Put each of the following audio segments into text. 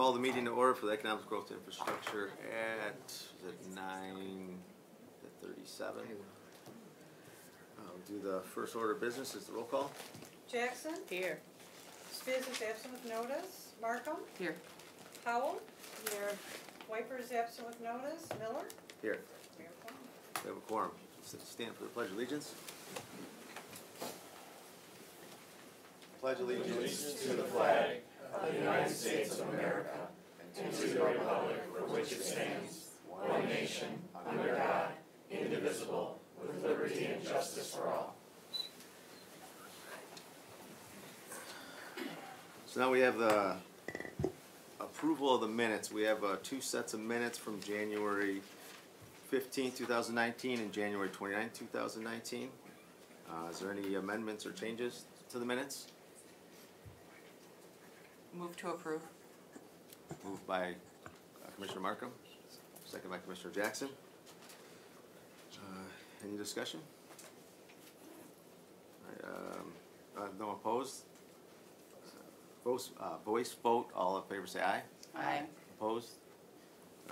call the meeting to order for the Economic Growth Infrastructure at, is it 9:37? We'll do the first order of business is the roll call. Jackson? Here. Spiz is absent with notice. Markham? Here. Howell? Here. Wiper is absent with notice. Miller? Here. Mayor Plummer. We have a quorum. Stand for the Pledge of Allegiance. Pledge allegiance to the flag of the United States of America and to the republic for which it stands, one nation, under God, indivisible, with liberty and justice for all. So now we have the approval of the minutes. We have two sets of minutes from January 15th, 2019 and January 29th, 2019. Is there any amendments or changes to the minutes? Move to approve. Moved by Commissioner Markham, second by Commissioner Jackson. Any discussion? All right, no opposed? Voice vote, all in favor say aye. Aye. Opposed?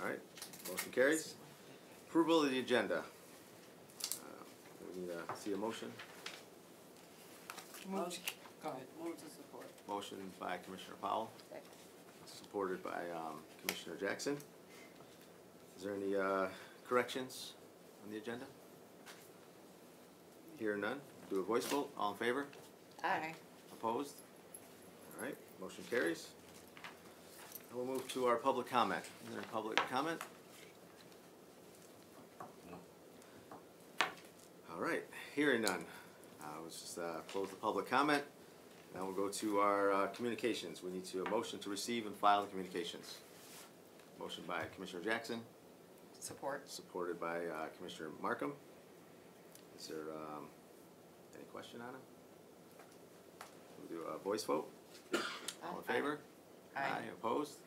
All right, motion carries. Approval of the agenda. We need to see a motion. Move. Go ahead. Move to support. Motion by Commissioner Powell, supported by Commissioner Jackson. Is there any corrections on the agenda? Hear none. Do a voice vote. All in favor? Aye. Opposed? All right, motion carries. And we'll move to our public comment. Is there any public comment? All right, hearing none. Let's just close the public comment. Now we'll go to our communications. We need to a motion to receive and file the communications. Motion by Commissioner Jackson. Support. Supported by Commissioner Markham. Is there any question on it? We'll do a voice vote. All in favor? Aye. Opposed?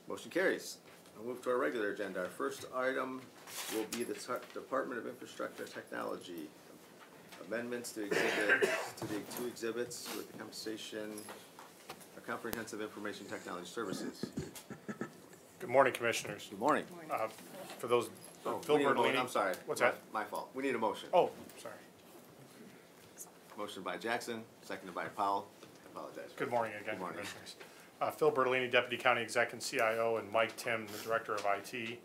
Motion carries. We'll move to our regular agenda. Our first item will be the Department of Infrastructure Technology. Amendments to the two exhibits with the compensation, comprehensive information technology services. Good morning, Commissioners. Good morning. For those, we Phil need a Bertolini. I'm sorry. What's that? My fault. We need a motion. Oh, sorry. Motion by Jackson, seconded by Powell. I apologize. Good morning again, Good morning. Commissioners. Phil Bertolini, Deputy County Exec and CIO, and Mike Tim, the Director of IT.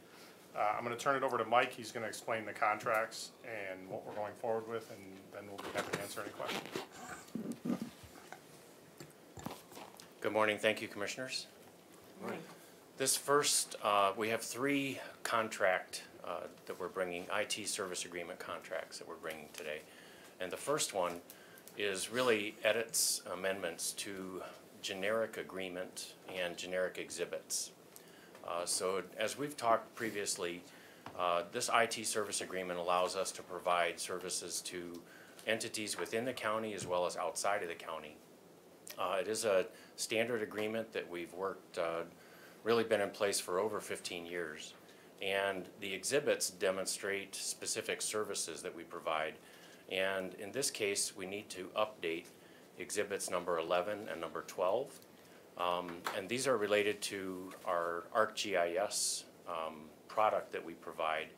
I'm going to turn it over to Mike. He's going to explain the contracts and what we're going forward with, and then we'll be happy to answer any questions. Good morning. Thank you, Commissioners. Good morning. This first, we have three contract that we're bringing, IT service agreement contracts that we're bringing today. And the first one is really edits, amendments to generic agreement and generic exhibits. So as we've talked previously, this IT service agreement allows us to provide services to entities within the county as well as outside of the county. It is a standard agreement that we've worked, really been in place for over 15 years. And the exhibits demonstrate specific services that we provide. And in this case, we need to update exhibits number 11 and number 12. And these are related to our ArcGIS product that we provide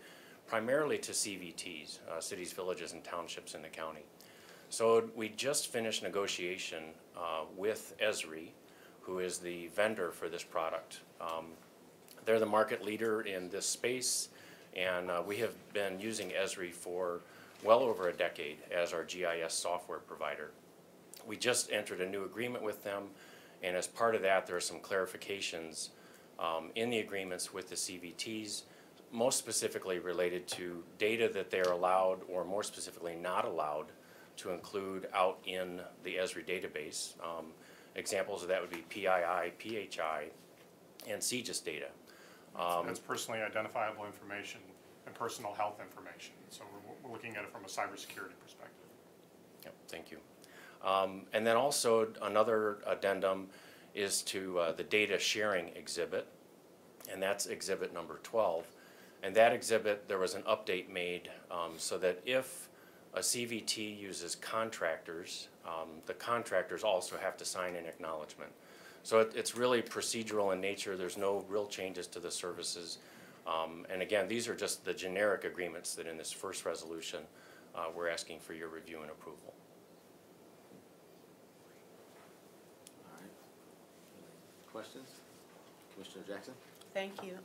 primarily to CVTs, cities, villages, and townships in the county. So we just finished negotiation with Esri, who is the vendor for this product. They're the market leader in this space, and we have been using Esri for well over a decade as our GIS software provider. We just entered a new agreement with them, and as part of that, there are some clarifications in the agreements with the CVTs, most specifically related to data that they're allowed, or more specifically not allowed, to include out in the Esri database. Examples of that would be PII, PHI, and CGIS data. That's personally identifiable information and personal health information. So we're looking at it from a cybersecurity perspective. Yep, thank you. And then also another addendum is to the data sharing exhibit, and that's exhibit number 12. And that exhibit, there was an update made so that if a CVT uses contractors, the contractors also have to sign an acknowledgement. So it's really procedural in nature. There's no real changes to the services. And again, these are just the generic agreements that in this first resolution, we're asking for your review and approval. All right. Questions? Commissioner Jackson? Thank you.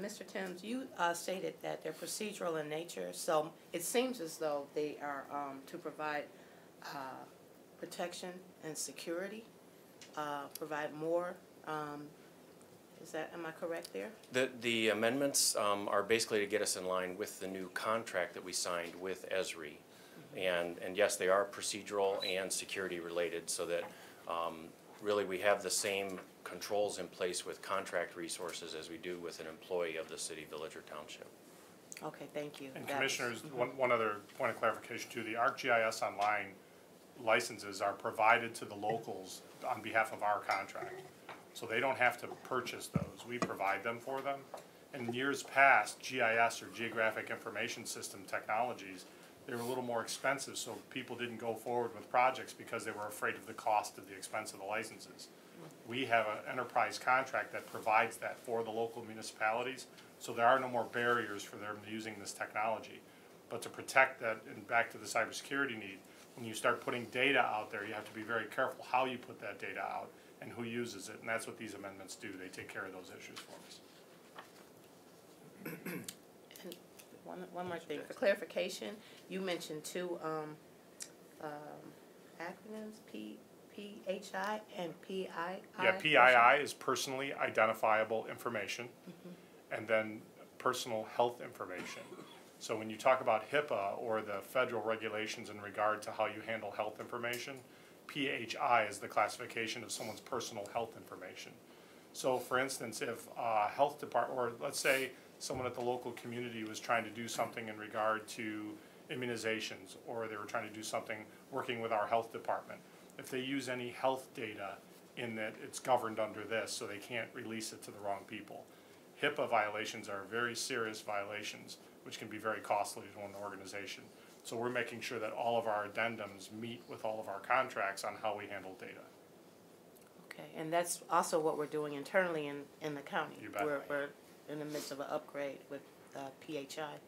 Mr. Timms, you stated that they're procedural in nature, so it seems as though they are to provide protection and security, provide more. Am I correct there? The amendments are basically to get us in line with the new contract that we signed with Esri. And yes, they are procedural and security related, so that really we have the same controls in place with contract resources as we do with an employee of the city, village, or township. Okay, thank you. And That was- Commissioners, one other point of clarification too, the ArcGIS Online licenses are provided to the locals on behalf of our contract. So they don't have to purchase those, we provide them for them. In years past, GIS or Geographic Information System technologies, they were a little more expensive, so people didn't go forward with projects because they were afraid of the cost of the expense of the licenses. We have an enterprise contract that provides that for the local municipalities, so there are no more barriers for them using this technology. But to protect that, and back to the cybersecurity need, when you start putting data out there, you have to be very careful how you put that data out and who uses it, and that's what these amendments do. They take care of those issues for us. And one more thing, for clarification, you mentioned two acronyms, PHI and PII? Yeah, PII is personally identifiable information, and then personal health information. So when you talk about HIPAA or the federal regulations in regard to how you handle health information, PHI is the classification of someone's personal health information. So for instance, if a health department, or let's say someone at the local community was trying to do something in regard to immunizations, or they were trying to do something working with our health department, if they use any health data in that, it's governed under this, so they can't release it to the wrong people. HIPAA violations are very serious violations, which can be very costly to one organization. So we're making sure that all of our addendums meet with all of our contracts on how we handle data. Okay, and that's also what we're doing internally in the county. You bet. We're in the midst of an upgrade with PHI.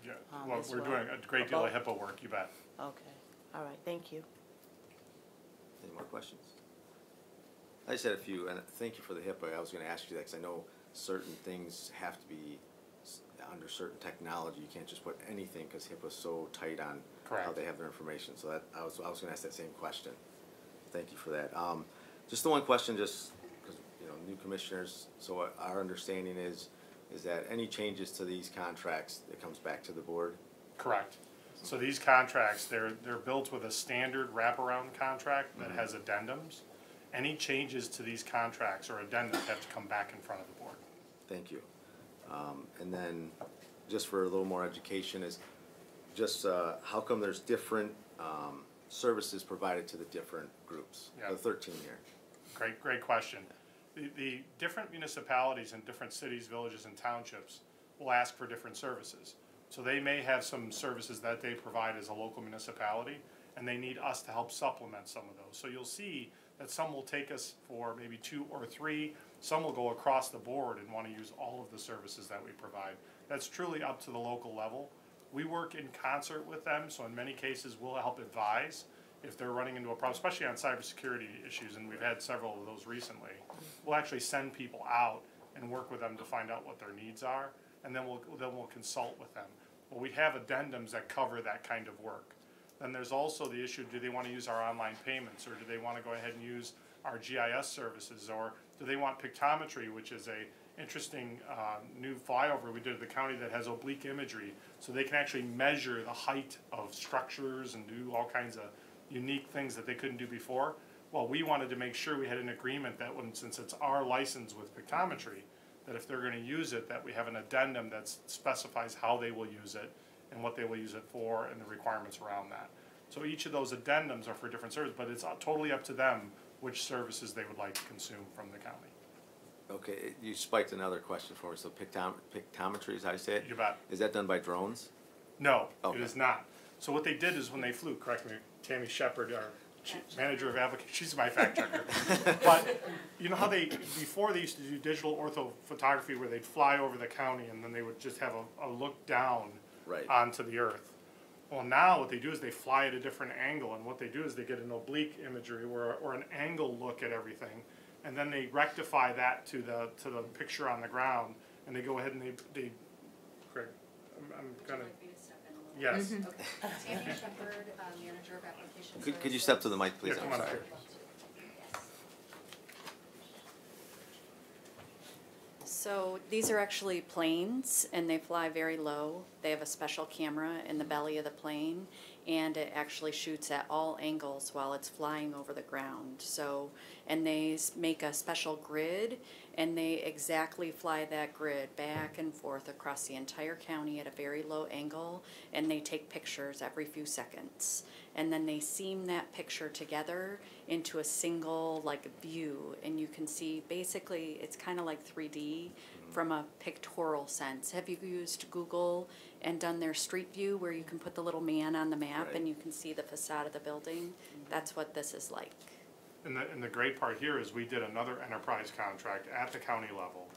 Yeah, well, as we're well. doing a great deal of HIPAA work, you bet. Okay, all right, thank you. Any more questions? I just had a few, and thank you for the HIPAA. I was gonna ask you that, because I know certain things have to be under certain technology. You can't just put anything, because HIPAA's so tight on how Correct. they have their information. So that, I was gonna ask that same question. Thank you for that. Just the one question, just because, new commissioners, so our understanding is that any changes to these contracts, it comes back to the board? Correct. So these contracts, they're built with a standard wraparound contract that has addendums. Any changes to these contracts or addendums have to come back in front of the board. Thank you. And then, just for a little more education, is just how come there's different services provided to the different groups? Yeah. The 13 here. Great question. The different municipalities and different cities, villages, and townships will ask for different services. So they may have some services that they provide as a local municipality, and they need us to help supplement some of those. So you'll see that some will take us for maybe 2 or 3, some will go across the board and want to use all of the services that we provide. That's truly up to the local level. We work in concert with them, so in many cases we'll help advise if they're running into a problem, especially on cybersecurity issues, and we've had several of those recently. We'll actually send people out and work with them to find out what their needs are, and then we'll consult with them. Well, we have addendums that cover that kind of work. Then there's also the issue, do they want to use our online payments, or do they want to go ahead and use our GIS services, or do they want pictometry, which is a interesting new flyover we did at the county that has oblique imagery, so they can actually measure the height of structures and do all kinds of unique things that they couldn't do before. Well, we wanted to make sure we had an agreement that since it's our license with pictometry, that if they're going to use it, that we have an addendum that specifies how they will use it and what they will use it for and the requirements around that. So each of those addendums are for different services, but it's totally up to them which services they would like to consume from the county. Okay, you spiked another question for me. So pictometry is how you say it? You bet. Is that done by drones? No, Okay. it is not. So what they did is when they flew, correct me, Tammy Shepard, our manager of application, she's my fact checker. But you know how before they used to do digital ortho photography where they'd fly over the county and then they would just have a look down Right. onto the earth. Well, now what they do is they fly at a different angle, and what they do is they get an oblique imagery or an angle look at everything, and then they rectify that to the picture on the ground, and they go ahead and they Craig, I'm gonna, Would you like me to step in a little? yes. Okay. Tammy Shepherd, Manager of Application Could you step to the mic, please? Yeah, I'm come on up sorry. here. So these are actually planes, and they fly very low. They have a special camera in the belly of the plane, and it actually shoots at all angles while it's flying over the ground. So, and they make a special grid, and they exactly fly that grid back and forth across the entire county at a very low angle, and they take pictures every few seconds. And then they seam that picture together into a single like view, and you can see basically it's kind of like 3D from a pictorial sense. Have you used Google and done their Street View where you can put the little man on the map Right. and you can see the facade of the building? That's what this is like. And the great part here is we did another enterprise contract at the county level.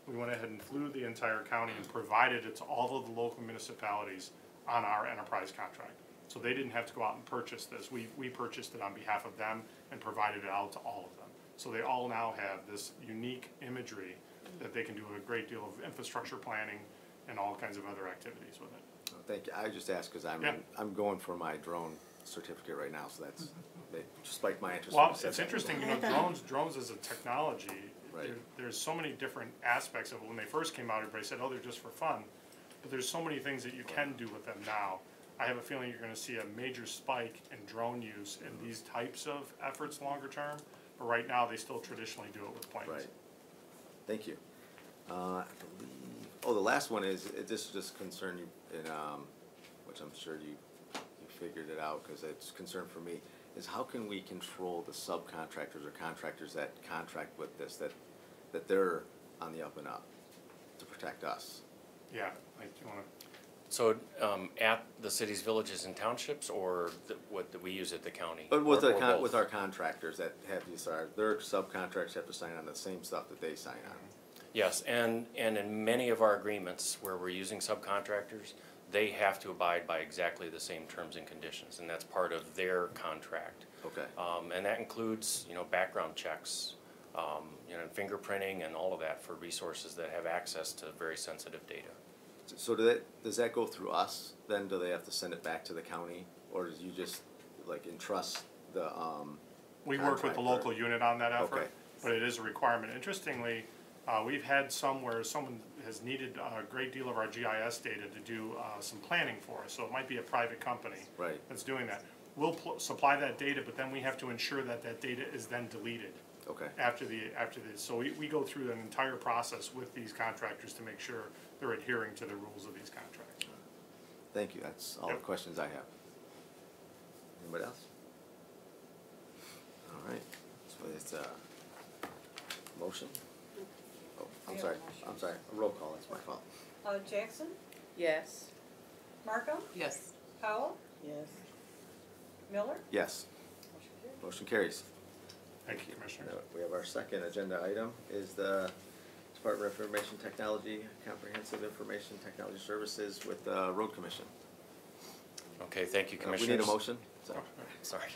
We went ahead and flew the entire county and provided it to all of the local municipalities on our enterprise contract. So they didn't have to go out and purchase this. We purchased it on behalf of them and provided it out to all of them. So they all now have this unique imagery that they can do a great deal of infrastructure planning and all kinds of other activities with it. Thank you. I just asked because Yeah. I'm going for my drone certificate right now, so that's, it spiked my interest. Well, when you said it's that. interesting, you know, drones as a technology, Right. there's so many different aspects of it. When they first came out, everybody said, oh, they're just for fun. But there's so many things that you can do with them now. I have a feeling you're gonna see a major spike in drone use in these types of efforts longer term. But right now, they still traditionally do it with planes. Right. Thank you. I believe, oh, the last one is, this just concern you, which I'm sure you figured it out, because it's concern for me, is how can we control the subcontractors or contractors that contract with this, that they're on the up and up to protect us? Yeah, like, you wanna, So, at the cities, villages, and townships, or what we use at the county? But with Or the, both? with our contractors that have these, their subcontractors have to sign on the same stuff that they sign on. Yes, and in many of our agreements where we're using subcontractors, they have to abide by exactly the same terms and conditions, and that's part of their contract. Okay. And that includes, you know, background checks, you know, fingerprinting and all of that for resources that have access to very sensitive data. So does that go through us, then do they have to send it back to the county, or do you just like entrust the, we work with the contractor? local unit on that effort, Okay. but it is a requirement. Interestingly, we've had some where someone has needed a great deal of our GIS data to do some planning for us, so it might be a private company Right. that's doing that. We'll supply that data, but then we have to ensure that that data is then deleted Okay, after so we go through an entire process with these contractors to make sure they're adhering to the rules of these contracts. thank you, that's all the Yep. questions I have. Anybody else? All right, so it's a motion? Oh, I'm Yeah, sorry, motion. I'm sorry, a roll call, that's my fault. Jackson, Yes. Markham, Yes. Powell, Yes. Miller. Yes, Motion carried. motion carries. Thank you, Commissioner. We have our second agenda item, is the Department of Information Technology, Comprehensive Information Technology Services with the Road Commission. Okay, thank you, We Commissioners. need a motion, so, Sorry.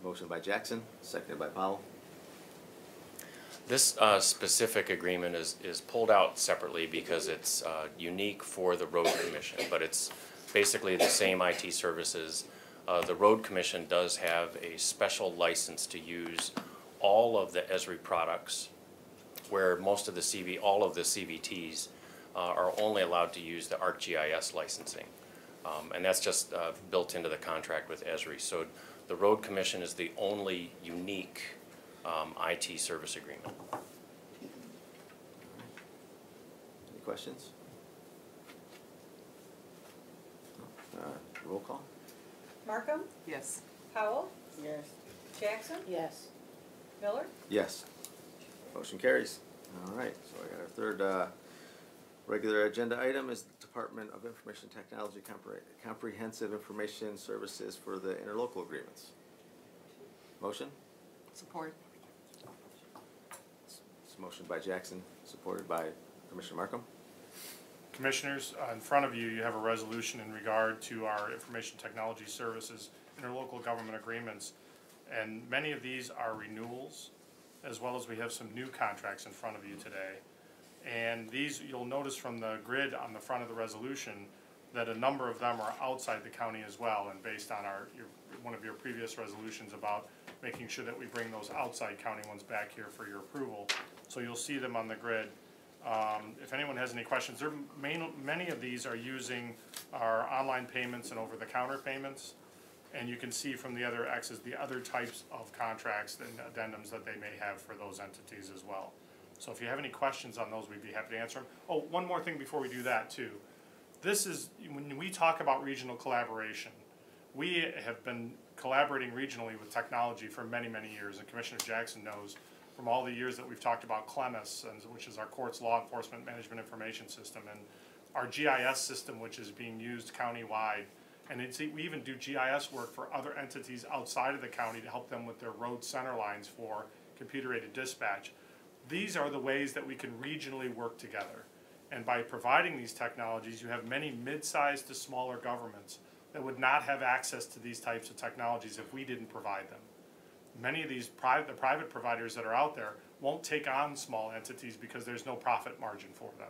motion by Jackson, seconded by Powell. This specific agreement is pulled out separately because it's unique for the Road Commission, but it's basically the same IT services. The Road Commission does have a special license to use all of the Esri products, where most of the all of the CVTs are only allowed to use the ArcGIS licensing. And that's just built into the contract with Esri. So the Road Commission is the only unique IT service agreement. Any questions? Roll call? Markham, Yes. Powell, Yes. Jackson, Yes. Miller. Yes. Motion carries. All right, so I got our third regular agenda item is Department of Information Technology Comprehensive Information Services for the interlocal agreements. Motion? Support. It's a motion by Jackson, supported by Commissioner Markham. Commissioners, in front of you, you have a resolution in regard to our information technology services interlocal government agreements. And many of these are renewals, as well as we have some new contracts in front of you today. And these, you'll notice from the grid on the front of the resolution that a number of them are outside the county as well, and based on one of your previous resolutions about making sure that we bring those outside county ones back here for your approval. So you'll see them on the grid. If anyone has any questions, many of these are using our online payments and over-the-counter payments. And you can see from the other X's the other types of contracts and addendums that they may have for those entities as well. So if you have any questions on those, we'd be happy to answer them. Oh, one more thing before we do that too. This is, when we talk about regional collaboration, we have been collaborating regionally with technology for many, many years, and Commissioner Jackson knows from all the years that we've talked about CLEMIS, which is our Courts Law Enforcement Management Information System, and our GIS system, which is being used countywide. And we even do GIS work for other entities outside of the county to help them with their road center lines for computer-aided dispatch. These are the ways that we can regionally work together. And by providing these technologies, you have many mid-sized to smaller governments that would not have access to these types of technologies if we didn't provide them. Many of these private providers that are out there won't take on small entities because there's no profit margin for them.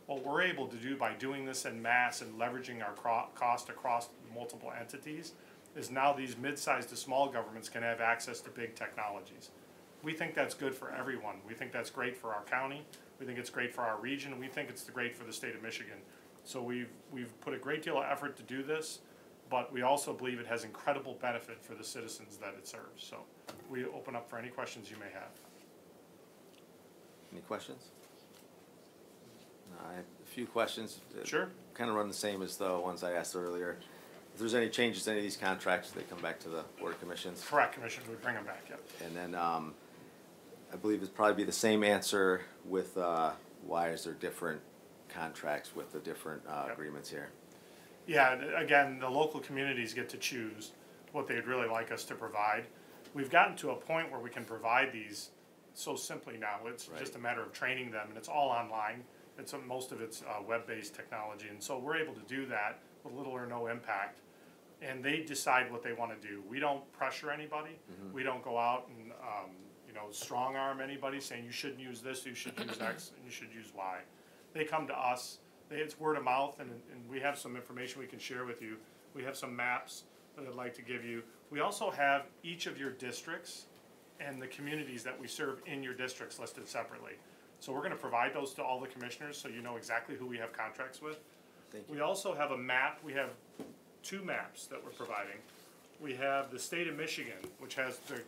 What we're able to do by doing this en masse and leveraging our cost across multiple entities is now these mid-sized to small governments can have access to big technologies. We think that's good for everyone. We think that's great for our county. We think it's great for our region. We think it's great for the state of Michigan. So we've put a great deal of effort to do this, but we also believe it has incredible benefit for the citizens that it serves. So we open up for any questions you may have. Any questions? I have a few questions. Sure. Kind of run the same as the ones I asked earlier. If there's any changes to any of these contracts, they come back to the Board of Commissions. Correct, Commissioner. We bring them back, yep. And then I believe it'd probably be the same answer with why is there different contracts with the different agreements here? Yeah, again, the local communities get to choose what they'd really like us to provide. We've gotten to a point where we can provide these so simply now. It's just a matter of training them, and it's all online. Most of it's web-based technology, and so we're able to do that with little or no impact. And they decide what they want to do. We don't pressure anybody. Mm-hmm. We don't go out and strong arm anybody saying you shouldn't use this, you should use X, and you should use Y. They come to us. It's word of mouth, and we have some information we can share with you. We have some maps that I'd like to give you. We also have each of your districts and the communities that we serve in your districts listed separately. So we're going to provide those to all the commissioners so you know exactly who we have contracts with. Thank you. We also have a map. We have two maps that we're providing. We have the state of Michigan, which has the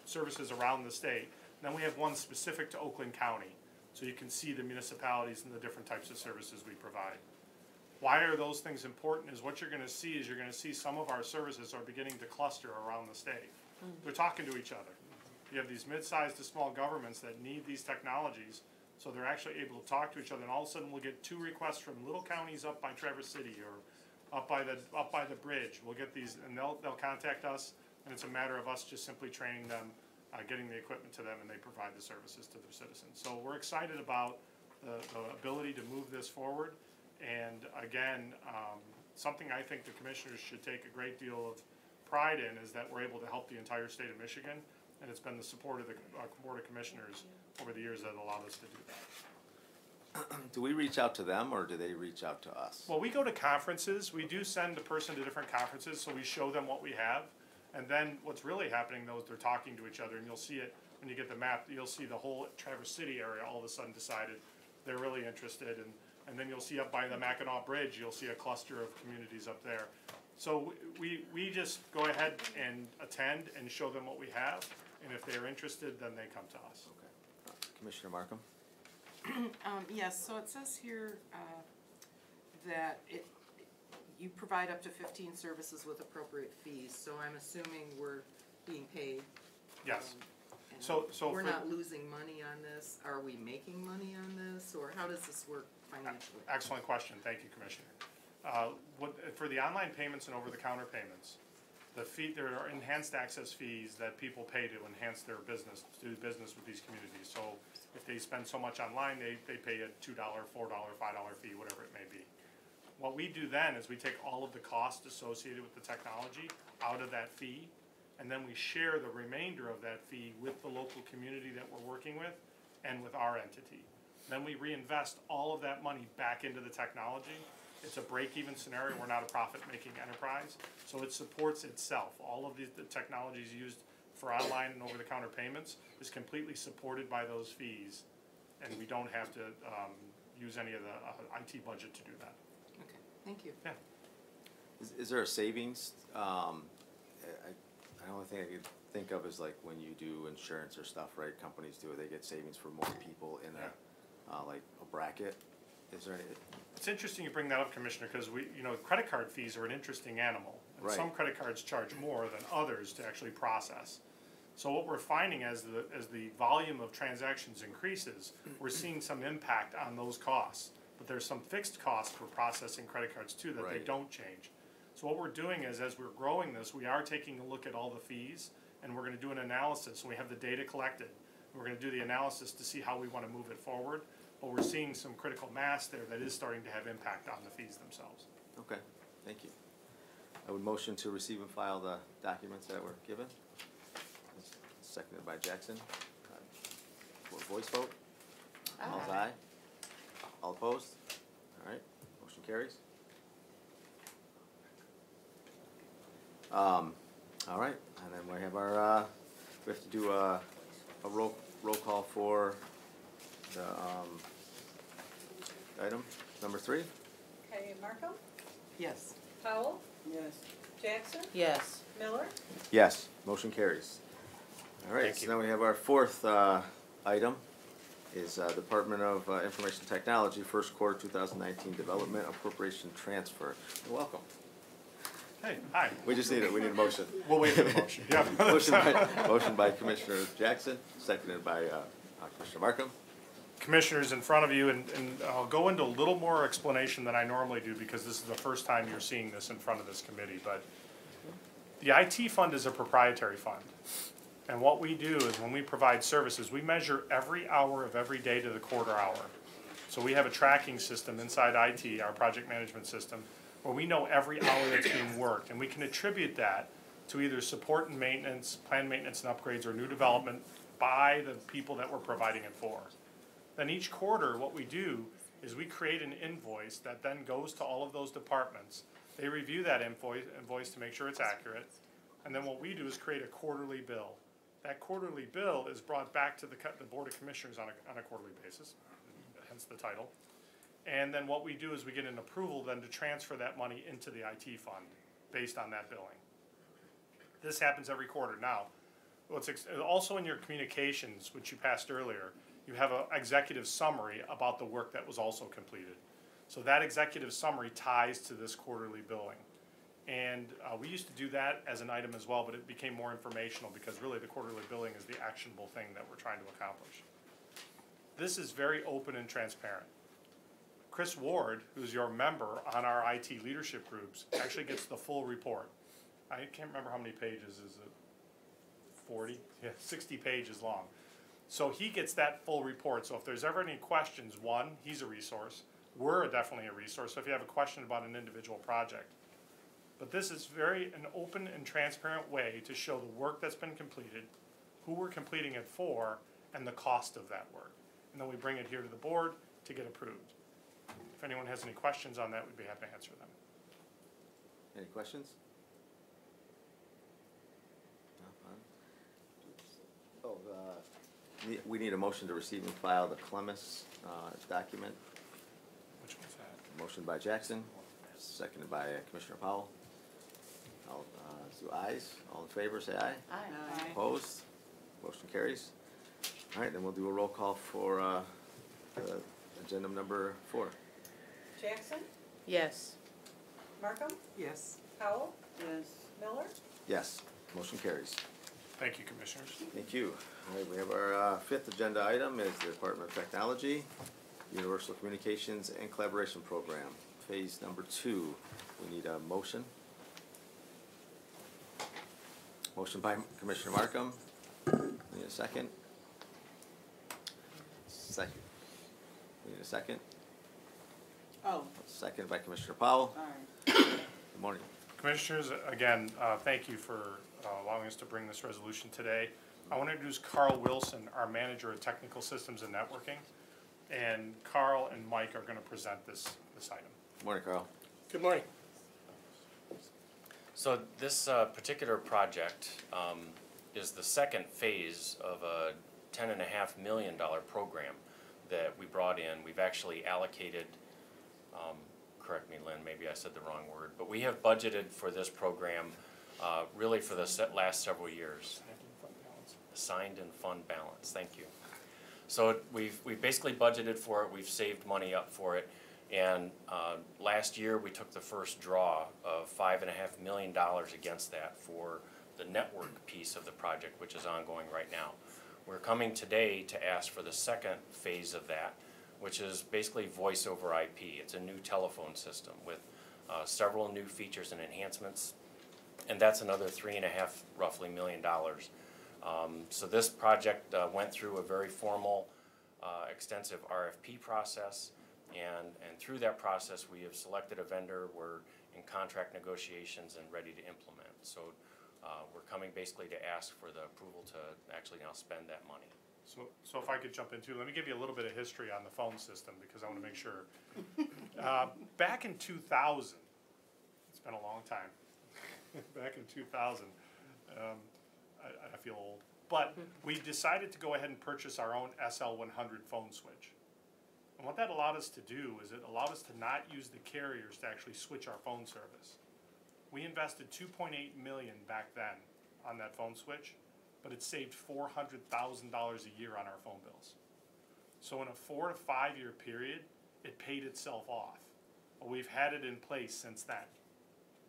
services around the state. And then we have one specific to Oakland County, so you can see the municipalities and the different types of services we provide. Why are those things important is what you're going to see is you're going to see some of our services are beginning to cluster around the state. They're talking to each other. You have these mid-sized to small governments that need these technologies, so they're actually able to talk to each other. And all of a sudden, we'll get 2 requests from little counties up by Traverse City or up by the bridge. We'll get these, and they'll contact us, and it's a matter of us just simply training them, getting the equipment to them, and they provide the services to their citizens. So we're excited about the ability to move this forward. And again, something I think the commissioners should take a great deal of pride in is that we're able to help the entire state of Michigan. And it's been the support of the Board of Commissioners over the years that allowed us to do that. Do we reach out to them, or do they reach out to us? Well, we go to conferences. We do send a person to different conferences, so we show them what we have. And then what's really happening, though, is they're talking to each other, and you'll see it when you get the map. You'll see the whole Traverse City area all of a sudden decided they're really interested. And then you'll see up by the Mackinac Bridge, you'll see a cluster of communities up there. So we just go ahead and attend and show them what we have. And if they're interested, then they come to us. Okay. Commissioner Markham? Yes, so it says here that you provide up to 15 services with appropriate fees, so I'm assuming we're being paid. Yes. And So we're for- not losing money on this. Are we making money on this, or how does this work financially? Excellent question. Thank you, Commissioner. For the online payments and over-the-counter payments, The fee, there are enhanced access fees that people pay to enhance their business, to do business with these communities. So if they spend so much online, they pay a $2, $4, $5 fee, whatever it may be. What we do then is we take all of the costs associated with the technology out of that fee, and then we share the remainder of that fee with the local community that we're working with and with our entity. Then we reinvest all of that money back into the technology. It's a break-even scenario. We're not a profit-making enterprise, so it supports itself. All of the technologies used for online and over-the-counter payments is completely supported by those fees, and we don't have to use any of the IT budget to do that. Okay, thank you. Yeah. Is there a savings? The only thing I could think of is like when you do insurance or stuff, right? Companies do it, they get savings for more people in like a bracket. Is there any? It's interesting you bring that up, Commissioner, because credit card fees are an interesting animal. And Right. some credit cards charge more than others to actually process. So what we're finding as the volume of transactions increases, we're seeing some impact on those costs. But there's some fixed costs for processing credit cards too that they Right. don't change. So what we're doing is, as we're growing this, we are taking a look at all the fees, and we're gonna do an analysis, and we have the data collected. We're gonna do the analysis to see how we wanna move it forward, but we're seeing some critical mass there that is starting to have impact on the fees themselves. Okay, thank you. I would motion to receive and file the documents that were given. Seconded by Jackson. For a voice vote. All's aye. All opposed? All right, motion carries. All right, and then we have our, we have to do a roll call for the, item number 3. Okay, Markham, Yes. Powell, Yes. Jackson, Yes. Miller, Yes, motion carries. All right, Thank so you. now we have our 4th item is Department of Information Technology, first quarter 2019 Development Appropriation Transfer. You're welcome. Hey, hi. We just need we need a motion. We'll wait for the motion. Yeah. Motion by Commissioner Jackson, seconded by Commissioner Markham. Commissioners, in front of you, and I'll go into a little more explanation than I normally do because this is the first time you're seeing this in front of this committee, but the IT fund is a proprietary fund. And what we do is when we provide services, we measure every hour of every day to the quarter hour. So we have a tracking system inside IT, our project management system, where we know every hour that's being worked, and we can attribute that to either support and maintenance, planned maintenance and upgrades, or new development by the people that we're providing it for. Then each quarter, what we do is we create an invoice that then goes to all of those departments. They review that invoice to make sure it's accurate, and then what we do is create a quarterly bill. That quarterly bill is brought back to the Board of Commissioners on a quarterly basis, hence the title. And then what we do is we get an approval then to transfer that money into the IT fund based on that billing. This happens every quarter. Now, also in your communications, which you passed earlier, you have an executive summary about the work that was also completed. So that executive summary ties to this quarterly billing. And we used to do that as an item as well, but it became more informational because really the quarterly billing is the actionable thing that we're trying to accomplish. This is very open and transparent. Chris Ward, who's your member on our IT leadership groups, actually gets the full report. I can't remember how many pages is it. 40? Yeah, 60 pages long. So he gets that full report. So if there's ever any questions, one, he's a resource. We're definitely a resource. So if you have a question about an individual project. But this is an open and transparent way to show the work that's been completed, who we're completing it for, and the cost of that work. And then we bring it here to the board to get approved. If anyone has any questions on that, we'd be happy to answer them. Any questions? We need a motion to receive and file the Clemis document. Which one's that? Motion by Jackson, seconded by Commissioner Powell. All, so ayes, all in favor, say aye. Aye. Opposed? Motion carries. All right, then we'll do a roll call for agenda number 4. Jackson, Yes. Markham, Yes. Powell, Yes. Miller, Yes, motion carries. Thank you, Commissioners. Thank you. All right, we have our 5th agenda item is the Department of Technology, Universal Communications and Collaboration Program, phase number 2. We need a motion. Motion by Commissioner Markham. Need a second? Second. Need a second? Oh, Second by Commissioner Powell. all right. Good morning. Commissioners, again, thank you for allowing us to bring this resolution today. I want to introduce Carl Wilson, our Manager of Technical Systems and Networking. And Carl and Mike are going to present this item. Good morning, Carl. Good morning. So this particular project is the second phase of a $10.5 million program that we brought in. We've actually allocated, correct me, Lynn, maybe I said the wrong word, but we have budgeted for this program really for the last several years. Assigned and fund balance, thank you. So we've basically budgeted for it, we've saved money up for it, and last year we took the first draw of $5.5 million against that for the network piece of the project, which is ongoing right now. We're coming today to ask for the second phase of that, which is basically voice over IP. It's a new telephone system with several new features and enhancements, and that's another $3.5 roughly million. So this project went through a very formal, extensive RFP process, and through that process we have selected a vendor. We're in contract negotiations and ready to implement. So we're coming basically to ask for the approval to actually now spend that money. So if I could jump in too, let me give you a little bit of history on the phone system because I want to make sure. Back in 2000, it's been a long time. Back in 2000, I feel old. But we decided to go ahead and purchase our own SL100 phone switch. And what that allowed us to do is it allowed us to not use the carriers to actually switch our phone service. We invested $2.8 million back then on that phone switch, but it saved $400,000 a year on our phone bills. So in a 4 to 5 year period, it paid itself off. Well, we've had it in place since then.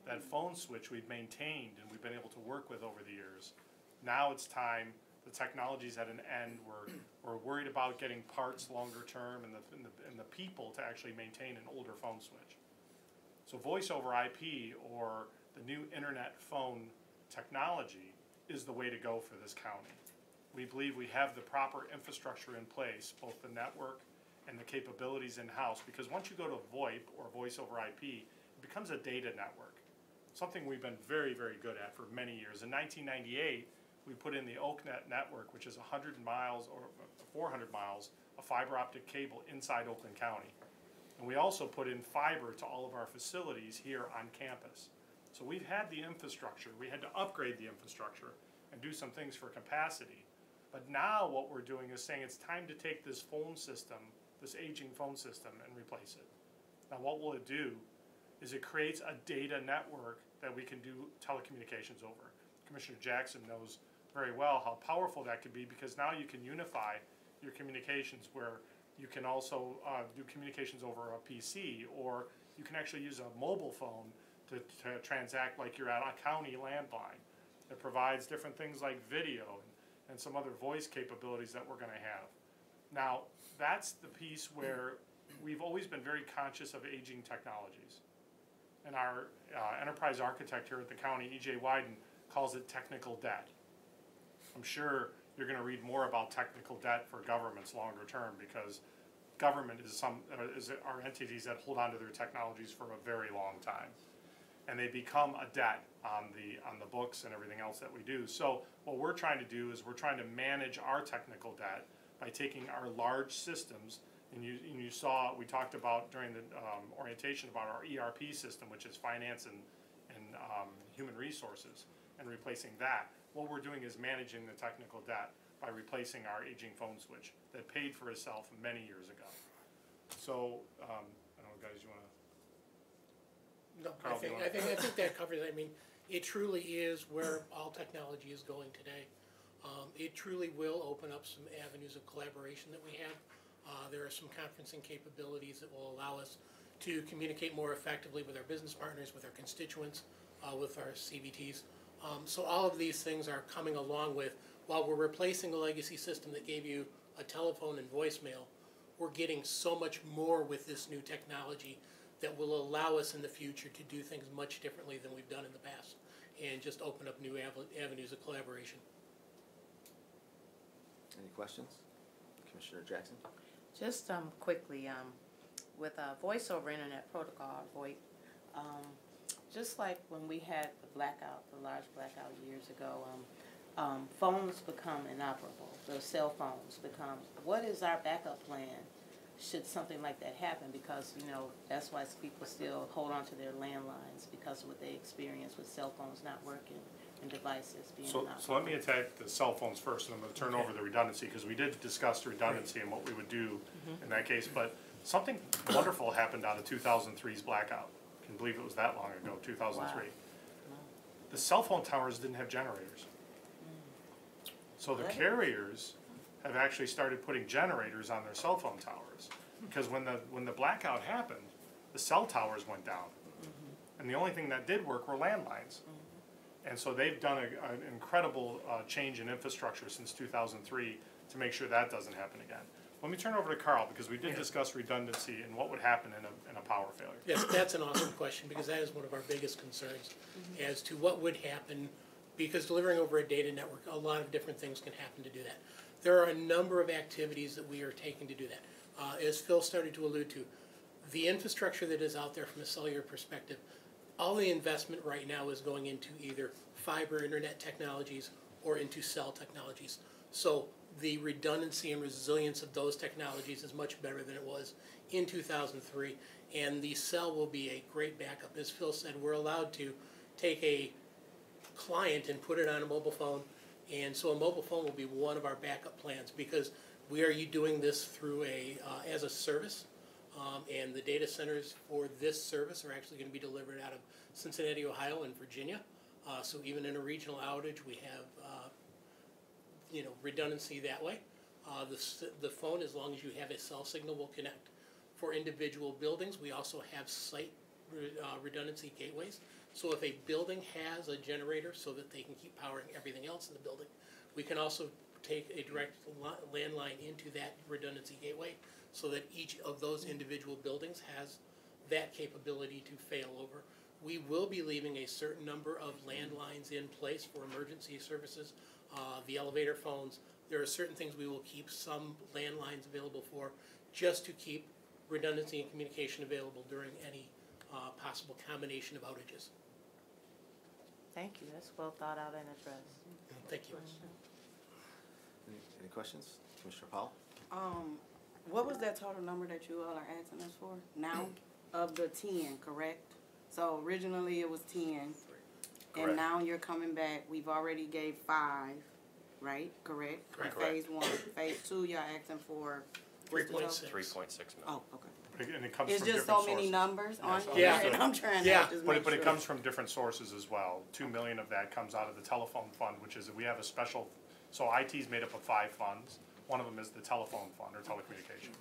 That phone switch we've maintained and we've been able to work with over the years. Now it's time, the technology's at an end, we're worried about getting parts longer term and the people to actually maintain an older phone switch. So voice over IP or the new internet phone technology is the way to go for this county. We believe we have the proper infrastructure in place, both the network and the capabilities in-house, because once you go to VoIP or voice over IP, it becomes a data network, something we've been very, very good at for many years. In 1998, we put in the OakNet network, which is 100 miles or 400 miles of fiber optic cable inside Oakland County. And we also put in fiber to all of our facilities here on campus. So we've had the infrastructure. We had to upgrade the infrastructure and do some things for capacity. But now what we're doing is saying it's time to take this phone system, this aging phone system, and replace it. Now what will it do is it creates a data network that we can do telecommunications over. Commissioner Jackson knows very well how powerful that could be, because now you can unify your communications where you can also do communications over a PC, or you can actually use a mobile phone to transact like you're at a county landline. It provides different things like video and some other voice capabilities that we're going to have. Now, that's the piece where we've always been very conscious of aging technologies. And our enterprise architect here at the county, E.J. Wyden, calls it technical debt. I'm sure you're going to read more about technical debt for governments longer term, because government are entities that hold on to their technologies for a very long time, and they become a debt on the books and everything else that we do. So what we're trying to do is we're trying to manage our technical debt by taking our large systems, and you saw, we talked about during the orientation about our ERP system, which is finance and human resources, and replacing that. What we're doing is managing the technical debt by replacing our aging phone switch that paid for itself many years ago. So, I don't know, guys, you want to? No, Carl, I think that covers it. I mean, it truly is where all technology is going today. It truly will open up some avenues of collaboration that we have. There are some conferencing capabilities that will allow us to communicate more effectively with our business partners, with our constituents, with our CBTs. So all of these things are coming along with, while we're replacing a legacy system that gave you a telephone and voicemail, we're getting so much more with this new technology that will allow us in the future to do things much differently than we've done in the past. and just open up new avenues of collaboration. Any questions? Commissioner Jackson? Just quickly, with voice over internet protocol, VoIP, just like when we had the blackout, the large blackout years ago, phones become inoperable. The cell phones become. What is our backup plan should something like that happen? Because that's why people still hold on to their landlines because of what they experience with cell phones not working and devices being inoperable. So let me attack the cell phones first, and I'm gonna turn over the redundancy, because we did discuss redundancy and what we would do in that case, but something wonderful happened out of 2003's blackout. I can believe it was that long ago, 2003. Wow. The cell phone towers didn't have generators. So the carriers have actually started putting generators on their cell phone towers, because when the blackout happened, the cell towers went down. And the only thing that did work were landlines. And so they've done an incredible change in infrastructure since 2003 to make sure that doesn't happen again. Let me turn over to Carl, because we did discuss redundancy and what would happen in a power failure. Yes, that's an awesome question, because that is one of our biggest concerns as to what would happen, because delivering over a data network, a lot of different things can happen to do that. There are a number of activities that we are taking to do that. As Phil started to allude to, the infrastructure that is out there from a cellular perspective, all the investment right now is going into either fiber internet technologies or into cell technologies. So the redundancy and resilience of those technologies is much better than it was in 2003, and the cell will be a great backup. As Phil said, we're allowed to take a client and put it on a mobile phone, and so a mobile phone will be one of our backup plans, because we are doing this through as a service. And the data centers for this service are actually going to be delivered out of Cincinnati, Ohio, and Virginia. So even in a regional outage, we have redundancy that way. The phone, as long as you have a cell signal, will connect. For individual buildings, we also have site redundancy gateways. So if a building has a generator so that they can keep powering everything else in the building, we can also take a direct landline into that redundancy gateway, so that each of those individual buildings has that capability to fail over. We will be leaving a certain number of landlines in place for emergency services, the elevator phones. There are certain things we will keep some landlines available for, just to keep redundancy and communication available during any possible combination of outages. Thank you. That's well thought out and addressed. Thank you. Any questions? Commissioner Powell? What was that total number that you all are asking us for now? Of the 10, correct? So originally it was 10. Correct. And now you're coming back, we've already gave 5, right? Correct? Correct. Phase 1. Phase 2, y'all asking for? 3.6. 3.6 million. Oh, okay. And it comes It's from just different so many sources. numbers on Yeah. here, and I'm trying Yeah. to just make sure. But it comes from different sources as well. 2 million of that comes out of the telephone fund, which is, we have a special, so IT is made up of 5 funds. One of them is the telephone fund, or telecommunications.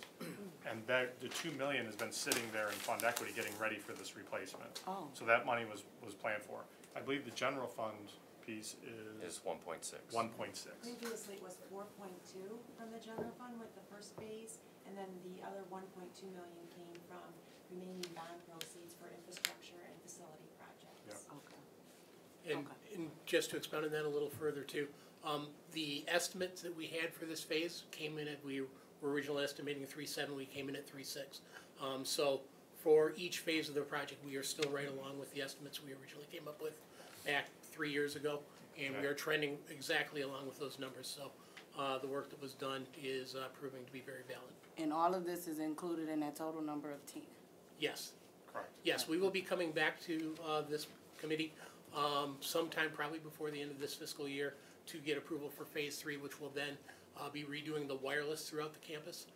And that, the 2 million has been sitting there in fund equity getting ready for this replacement. Oh. So that money was planned for. I believe the general fund piece is Is 1.6. 1.6. Previously, it was 4.2 from the general fund with the first phase, and then the other 1.2 million came from remaining bond proceeds for infrastructure and facility projects. Okay. And just to expound on that a little further too, the estimates that we had for this phase came in at, we were originally estimating 3.7, we came in at 3.6. So for each phase of the project, we are still right along with the estimates we originally came up with back 3 years ago, and we are trending exactly along with those numbers. So the work that was done is proving to be very valid. And all of this is included in that total number of 10? Yes. Correct. Yes, we will be coming back to this committee sometime probably before the end of this fiscal year to get approval for phase 3, which will then be redoing the wireless throughout the campus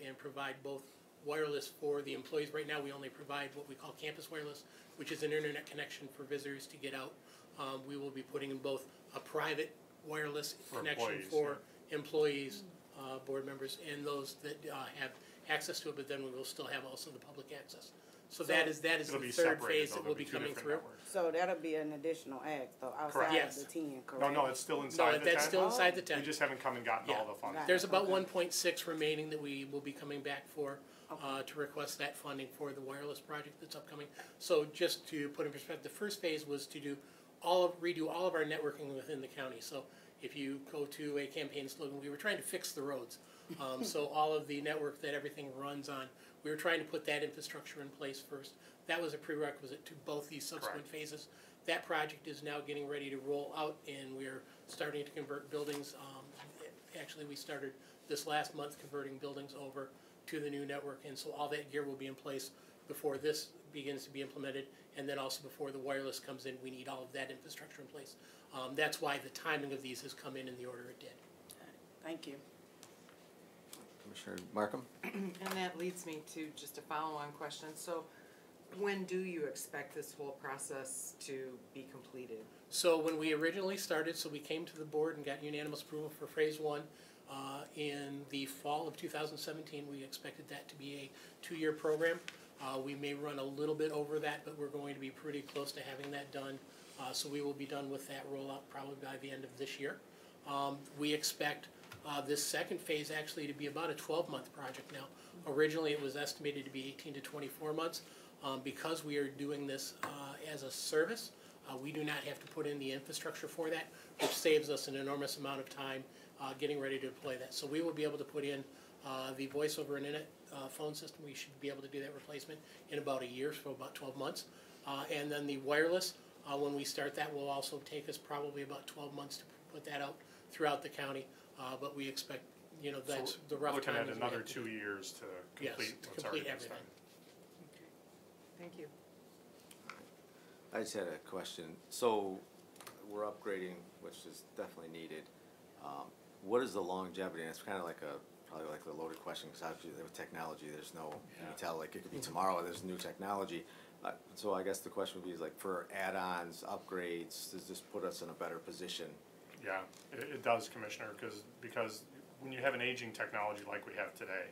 and provide both wireless for the employees. Right now, we only provide what we call campus wireless, which is an internet connection for visitors to get out. We will be putting in both a private wireless connection for employees, board members, and those that have access to it, but then we will still have also the public access. So that is It'll the be third separated, phase though. that There'll will be two coming different through. networks. So that'll be an additional act, though, outside Yes. of the 10, correct? No, it's still No, inside the 10. that's still inside the We 10. just haven't come and gotten all the funds. Got it. There's about Okay. 1.6 remaining that we will be coming back for, to request that funding for the wireless project that's upcoming. So just to put in perspective, the first phase was to do redo all of our networking within the county. So if you go to a campaign slogan, we were trying to fix the roads. So all of the network that everything runs on, we were trying to put that infrastructure in place first. That was a prerequisite to both these subsequent phases. That project is now getting ready to roll out, and we're starting to convert buildings. Actually, we started this last month converting buildings over to the new network, and so all that gear will be in place before this begins to be implemented, and then also before the wireless comes in. We need all of that infrastructure in place. That's why the timing of these has come in the order it did. Thank you. Commissioner Markham? And that leads me to just a follow-on question. So when do you expect this whole process to be completed? So when we originally started, so we came to the board and got unanimous approval for phase one in the fall of 2017. We expected that to be a 2-year program. We may run a little bit over that, but we're going to be pretty close to having that done. So we will be done with that rollout probably by the end of this year. We expect this second phase actually to be about a 12-month project now. Originally it was estimated to be 18 to 24 months. Because we are doing this as a service, we do not have to put in the infrastructure for that, which saves us an enormous amount of time getting ready to deploy that. So we will be able to put in the voice over internet phone system. We should be able to do that replacement in about a year, so about 12 months. And then the wireless, when we start that, will also take us probably about 12 months to put that out throughout the county. But we expect, you know, that's the rough Looking time. at another 2 years to complete what's already been everything. started. Thank you. I just had a question. So we're upgrading, which is definitely needed. What is the longevity? And it's kind of like probably like a loaded question, because obviously with technology, there's no, you can tell, like it could be tomorrow, there's new technology. So I guess the question would be is like for add-ons, upgrades, does this put us in a better position? Yeah, it does, Commissioner, because when you have an aging technology like we have today,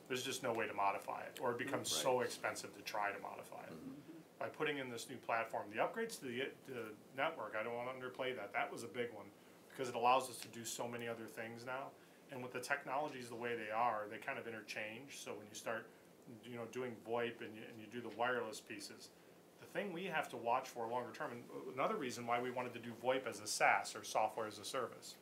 there's just no way to modify it, or it becomes so expensive to try to modify it. By putting in this new platform, the upgrades to the network, I don't want to underplay that. That was a big one, because it allows us to do so many other things now. And with the technologies the way they are, they kind of interchange. So when you start, you know, doing VoIP and you do the wireless pieces, the thing we have to watch for longer term, and another reason why we wanted to do VoIP as a SaaS, or software as a service,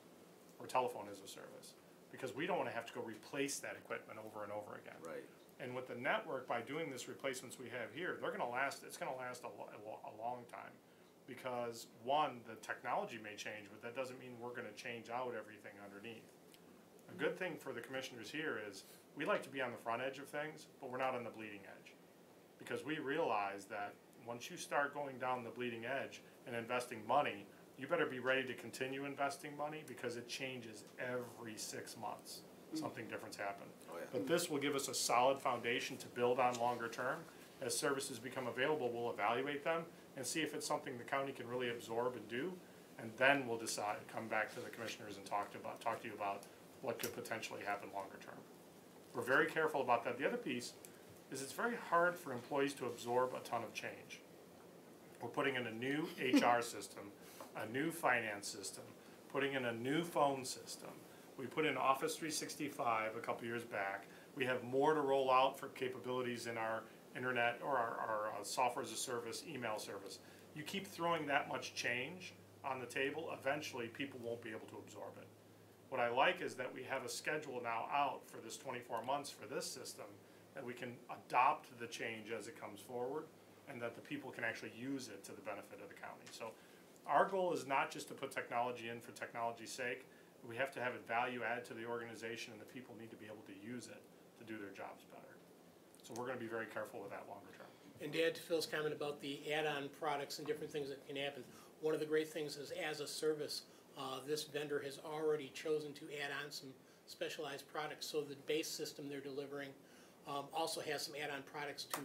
or telephone as a service, because we don't want to have to go replace that equipment over and over again. Right. And with the network, by doing this replacements we have here, they're gonna last, it's gonna last a long time. Because one, the technology may change, but that doesn't mean we're gonna change out everything underneath. A good thing for the commissioners here is, we like to be on the front edge of things, but we're not on the bleeding edge. Because we realize that once you start going down the bleeding edge and investing money, you better be ready to continue investing money, because it changes every 6 months. Something different's happened. Oh, yeah. But this will give us a solid foundation to build on longer term. As services become available, we'll evaluate them and see if it's something the county can really absorb and do. And then we'll decide, come back to the commissioners and talk to you about what could potentially happen longer term. We're very careful about that. The other piece is it's very hard for employees to absorb a ton of change. We're putting in a new HR system, a new finance system, putting in a new phone system. We put in Office 365 a couple years back. We have more to roll out for capabilities in our internet or our software as a service, email service. You keep throwing that much change on the table, eventually people won't be able to absorb it. What I like is that we have a schedule now out for this 24 months for this system, that we can adopt the change as it comes forward, and that the people can actually use it to the benefit of the county. So our goal is not just to put technology in for technology's sake. We have to have it value add to the organization, and the people need to be able to use it to do their jobs better. So we're gonna be very careful with that longer term. And to add to Phil's comment about the add-on products and different things that can happen, one of the great things is, as a service, this vendor has already chosen to add on some specialized products. So the base system they're delivering also has some add-on products to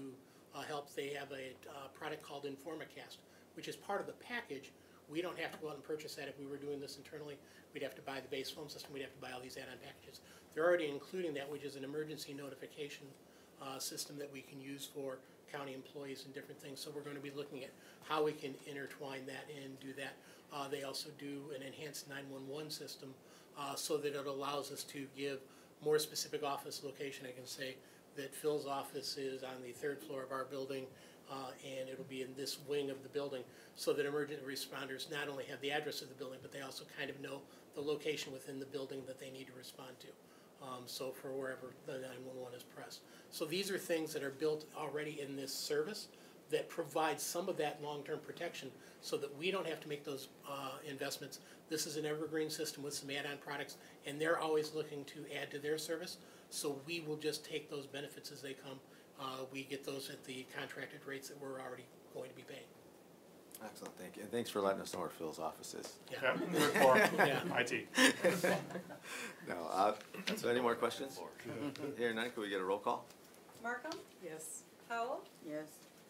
help. They have a product called InformaCast, which is part of the package. We don't have to go out and purchase that. If we were doing this internally, we'd have to buy the base phone system, we'd have to buy all these add-on packages. They're already including that, which is an emergency notification system that we can use for county employees and different things. So we're going to be looking at how we can intertwine that and do that. They also do an enhanced 911 system so that it allows us to give more specific office location. I can say that Phil's office is on the 3rd floor of our building. and it'll be in this wing of the building, so that emergency responders not only have the address of the building, but they also kind of know the location within the building that they need to respond to. So for wherever the 911 is pressed. So these are things that are built already in this service that provide some of that long-term protection so that we don't have to make those investments. This is an evergreen system with some add-on products, and they're always looking to add to their service. So we will just take those benefits as they come. We get those at the contracted rates that we're already going to be paying. Excellent, thank you. And thanks for letting us know where Phil's office is. Yeah, good for Yeah. IT. No, so any more questions? Here, none, could we get a roll call? Markham, Yes. Howell, Yes.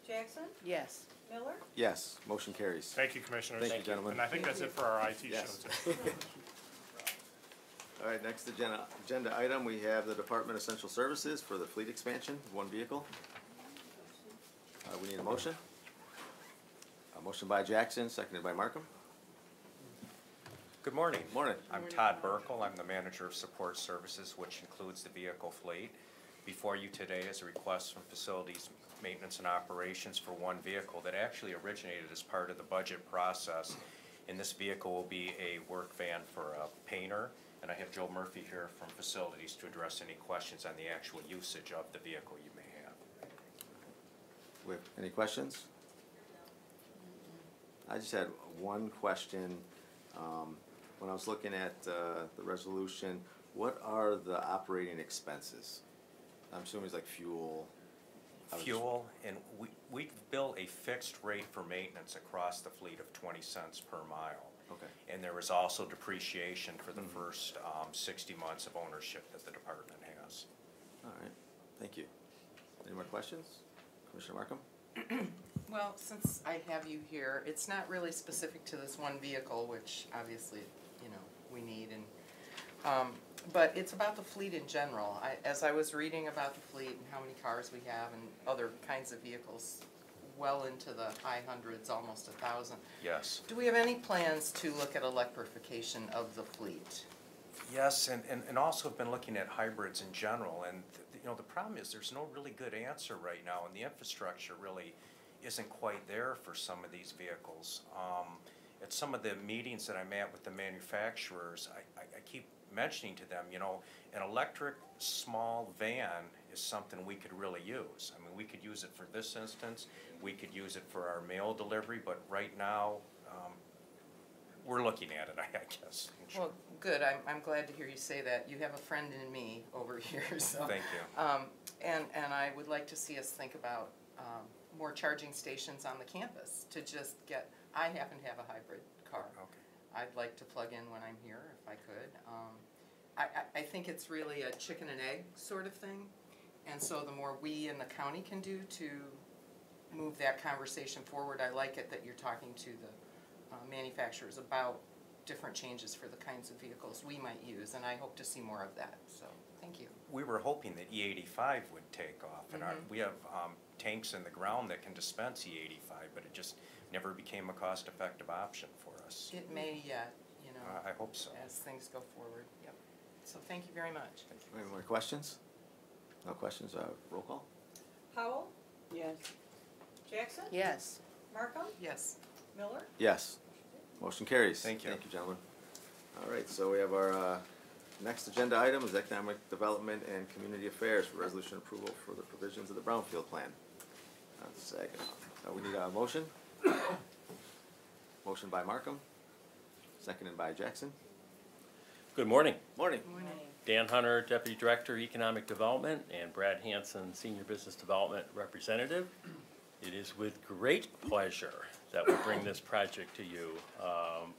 Jackson, Yes. Miller, Yes, motion carries. Thank you, Commissioners. Thank you, gentlemen. And I think that's it for our IT show Yes. too. All right, next agenda item, we have the Department of Essential Services for the fleet expansion, one vehicle. We need a motion. A motion by Jackson, seconded by Markham. Good morning. Morning. I'm Todd Burkle. I'm the Manager of Support Services, which includes the vehicle fleet. Before you today is a request from Facilities Maintenance and Operations for one vehicle that actually originated as part of the budget process. And this vehicle will be a work van for a painter. And I have Joe Murphy here from Facilities to address any questions on the actual usage of the vehicle you may have. We have any questions? I just had one question. When I was looking at the resolution, what are the operating expenses? I'm assuming it's like fuel. Fuel, and we bill a fixed rate for maintenance across the fleet of 20 cents per mile. Okay. And there is also depreciation for the first 60 months of ownership that the department has. All right, thank you. Any more questions? Commissioner Markham? Well, since I have you here, it's not really specific to this one vehicle, which obviously, you know, we need, and, but it's about the fleet in general. As I was reading about the fleet and how many cars we have and other kinds of vehicles, well into the high hundreds, almost 1,000. Yes. Do we have any plans to look at electrification of the fleet? Yes, and also have been looking at hybrids in general, and you know, the problem is there's no really good answer right now, and the infrastructure really isn't quite there for some of these vehicles. At some of the meetings that I'm at with the manufacturers, I keep mentioning to them, you know, an electric small van is something we could really use. I mean, we could use it for this instance, we could use it for our mail delivery, but right now, we're looking at it, I guess. Well, good, I'm glad to hear you say that. You have a friend in me over here, so. Thank you. And I would like to see us think about more charging stations on the campus to just get, I happen to have a hybrid car. Okay. I'd like to plug in when I'm here if I could. I think it's really a chicken and egg sort of thing. And so the more we in the county can do to move that conversation forward, I like it that you're talking to the manufacturers about different changes for the kinds of vehicles we might use, and I hope to see more of that, so thank you. We were hoping that E85 would take off, and we have tanks in the ground that can dispense E85, but it just never became a cost-effective option for us. It may yet, you know, I hope so. as things go forward, yep. So thank you very much. Any more questions? No questions, roll call? Howell, Yes. Jackson, Yes. Markham, Yes. Miller, Yes. Motion carries. Thank you. Thank you, gentlemen. All right, so we have our next agenda item is Economic Development and Community Affairs for resolution approval for the provisions of the Brownfield Plan. That's a second. We need a motion. Motion by Markham, seconded by Jackson. Good morning. Morning. Dan Hunter, Deputy Director, Economic Development, and Brad Hanson, Senior Business Development Representative. It is with great pleasure that we bring this project to you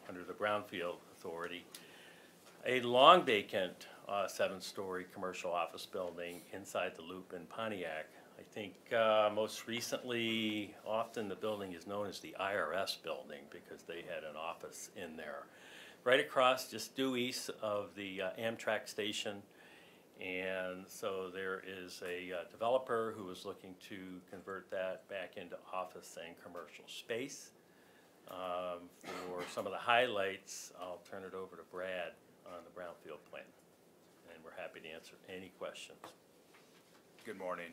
under the Brownfield Authority. A long vacant 7-story commercial office building inside the Loop in Pontiac. I think most recently, often the building is known as the IRS building because they had an office in there. Right across, just due east of the Amtrak station. And so there is a developer who is looking to convert that back into office and commercial space. For some of the highlights, I'll turn it over to Brad on the Brownfield plan. And we're happy to answer any questions. Good morning.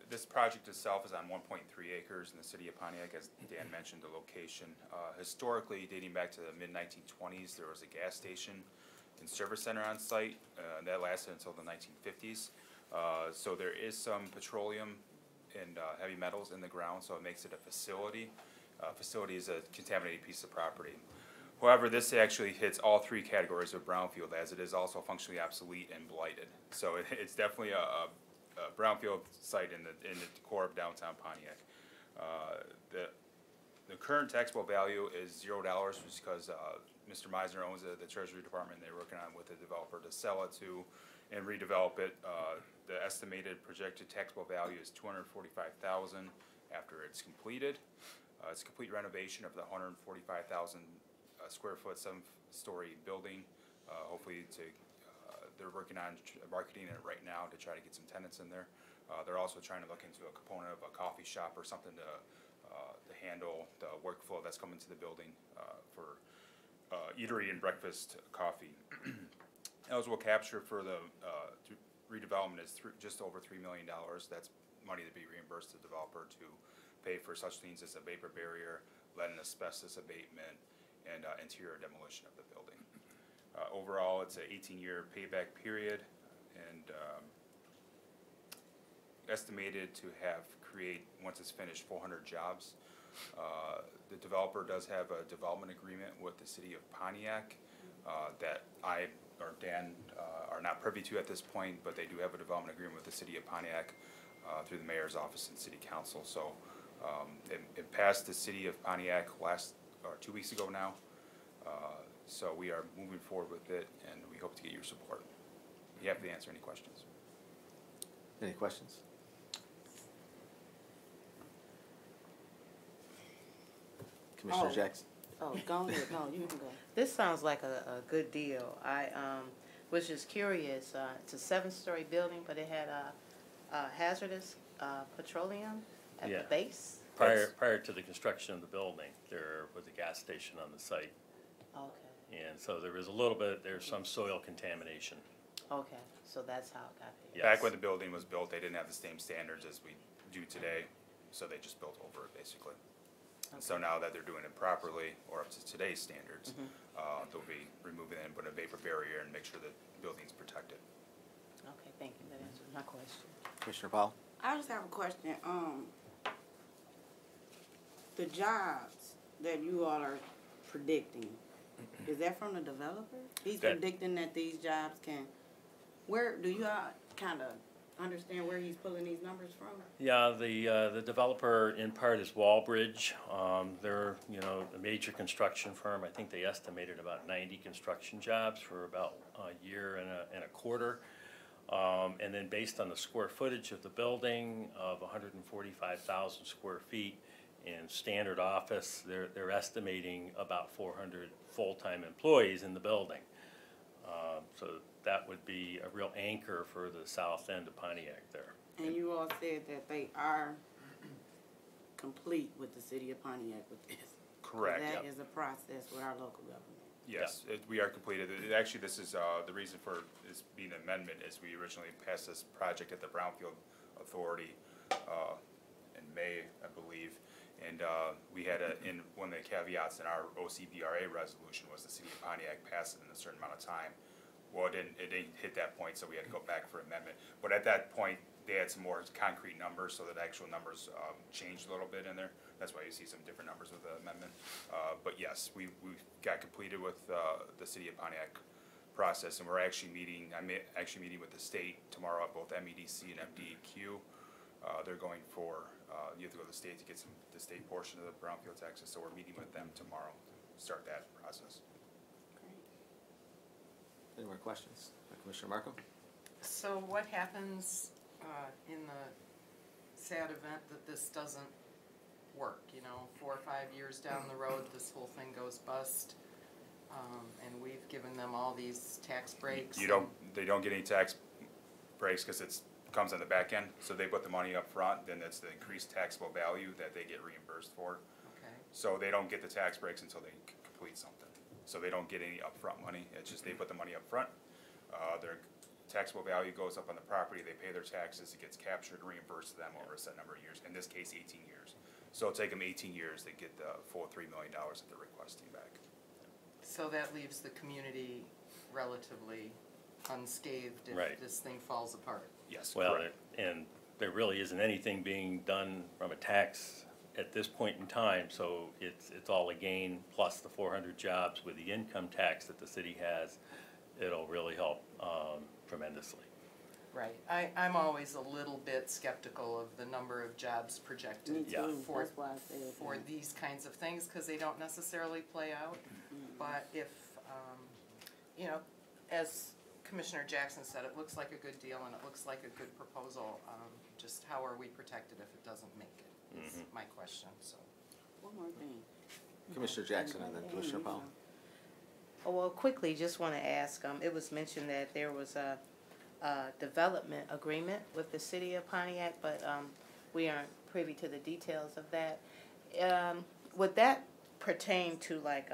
This project itself is on 1.3 acres in the city of Pontiac, as Dan mentioned, the location. Historically, dating back to the mid-1920s, there was a gas station and service center on site, and that lasted until the 1950s. So there is some petroleum and heavy metals in the ground, so it makes it a facility. Facility is a contaminated piece of property. However, this actually hits all three categories of brownfield, as it is also functionally obsolete and blighted. So it's definitely a brownfield site in the core of downtown Pontiac. The current taxable value is $0, just because Mr. Meisner owns the Treasury Department. They're working on with the developer to sell it to and redevelop it. The estimated projected taxable value is $245,000 after it's completed. It's a complete renovation of the 145,000 square foot, 7-story building. Hopefully they're working on marketing it right now to try to get some tenants in there. They're also trying to look into a component of a coffee shop or something to handle the workflow that's coming to the building for eatery and breakfast coffee. Eligible capture for the redevelopment is just over $3 million. That's money to be reimbursed to the developer to pay for such things as a vapor barrier, lead and asbestos abatement, and interior demolition of the building. Overall, it's an 18-year payback period, and estimated to create, once it's finished, 400 jobs. The developer does have a development agreement with the city of Pontiac that I or Dan are not privy to at this point, but they do have a development agreement with the city of Pontiac through the mayor's office and city council. So it passed the city of Pontiac 2 weeks ago now. So we are moving forward with it, and we hope to get your support. Be happy to answer any questions. Any questions? Commissioner Oh. Jackson? Oh, go ahead, no, you can go. This sounds like a good deal. I was just curious, it's a 7-story building, but it had hazardous petroleum at the Yeah. base? Prior to the construction of the building, there was a gas station on the site. Okay, And so there was a little bit, there's some soil contamination. okay, so that's how it got there. Yes. Back when the building was built, they didn't have the same standards as we do today, so they just built over it, basically. And so now that they're doing it properly, or up to today's standards, they'll be removing it and putting a vapor barrier and make sure the building's protected. Okay, thank you, that answers my question. Commissioner Powell? I just have a question, the jobs that you all are predicting, is that from the developer? He's That- predicting that these jobs where, do you all kinda understand where he's pulling these numbers from? Yeah, the developer in part is Wallbridge. They're, a major construction firm. I think they estimated about 90 construction jobs for about a year and a quarter. And then based on the square footage of the building of 145,000 square feet in standard office, they're estimating about 400 full-time employees in the building. So that would be a real anchor for the south end of Pontiac there. And you all said that they are complete with the city of Pontiac with this. Correct. That is a process with our local government. Yes, we are completed. Actually, this is, the reason for this being an amendment is we originally passed this project at the Brownfield Authority in May, I believe. And we had one of the caveats in our OCBRA resolution was the city of Pontiac passed it in a certain amount of time. Well, it didn't hit that point, so we had to go back for amendment. But at that point, they had some more concrete numbers, so that actual numbers changed a little bit in there. That's why you see some different numbers with the amendment. But yes, we got completed with the city of Pontiac process, and we're actually I'm actually meeting with the state tomorrow at both MEDC and MDEQ. They're going for, you have to go to the state to get the state portion of the brownfield taxes, so we're meeting with them tomorrow to start that process. Any more questions? Commissioner Markham? So what happens in the sad event that this doesn't work, 4 or 5 years down the road, this whole thing goes bust, and we've given them all these tax breaks? They don't get any tax breaks because it comes on the back end, so they put the money up front, then that's the increased taxable value that they get reimbursed for. Okay. So they don't get the tax breaks until they complete something. So they don't get any upfront money, it's just they put the money up front. Their taxable value goes up on the property, they pay their taxes, it gets captured and reimbursed to them over a set number of years, in this case, 18 years. So it'll take them 18 years to get the full $3 million that they're requesting back. So that leaves the community relatively unscathed Right. if this thing falls apart. Yes, Well, correct. and there really isn't anything being done from a tax at this point in time, so it's all a gain, plus the 400 jobs with the income tax that the city has, it'll really help tremendously. Right. I'm always a little bit skeptical of the number of jobs projected. Me Yeah. too, For- that's why I said. For these kinds of things, because they don't necessarily play out. But if, you know, as Commissioner Jackson said, it looks like a good deal and it looks like a good proposal. Just how are we protected if it doesn't make it, is my question, so. One more thing. Commissioner Jackson and then Commissioner Powell. Oh, well, quickly, just want to ask, it was mentioned that there was a development agreement with the city of Pontiac, but we aren't privy to the details of that. Would that pertain to like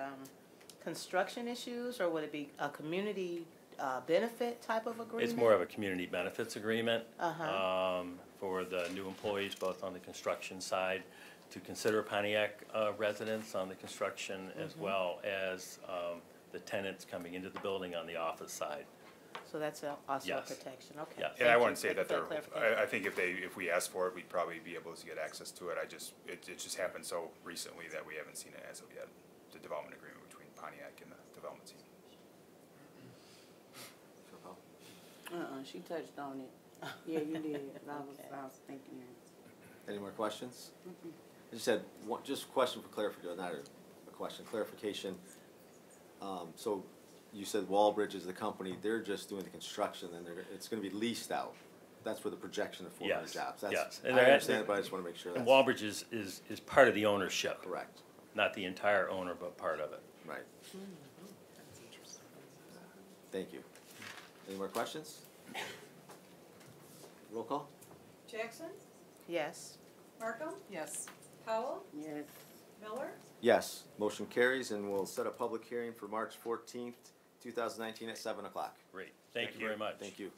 construction issues, or would it be a community benefit type of agreement? It's more of a community benefits agreement Uh-huh. for the new employees, both on the construction side, to consider Pontiac residents on the construction, as well as the tenants coming into the building on the office side. So that's also a Yes. protection, okay. Yes. And I Thank you. wouldn't say Thank that you for they're, that clarification. I think if we asked for it, we'd probably be able to get access to it. It just happened so recently that we haven't seen it as of yet, the development agreement between Pontiac and the development team. Commissioner Powell? She touched on it. Yeah, you did. I was thinking it. Any more questions? I just had one, just question for clarification, not a question, clarification. So you said Wallbridge is the company, they're just doing the construction, and it's gonna be leased out. That's for the projection of 400 Yes, jobs. yes. That's, And I they're- understand, but I just wanna make sure And that's Walbridge is part of the ownership, correct. not the entire owner, but part of it. Right. Thank you. Any more questions? Roll call? Jackson, Yes. Markham, Yes. Powell, Yes. Miller, Yes, motion carries, and we'll set a public hearing for March 14th, 2019 at 7 o'clock. Great, thank you very much. Thank you.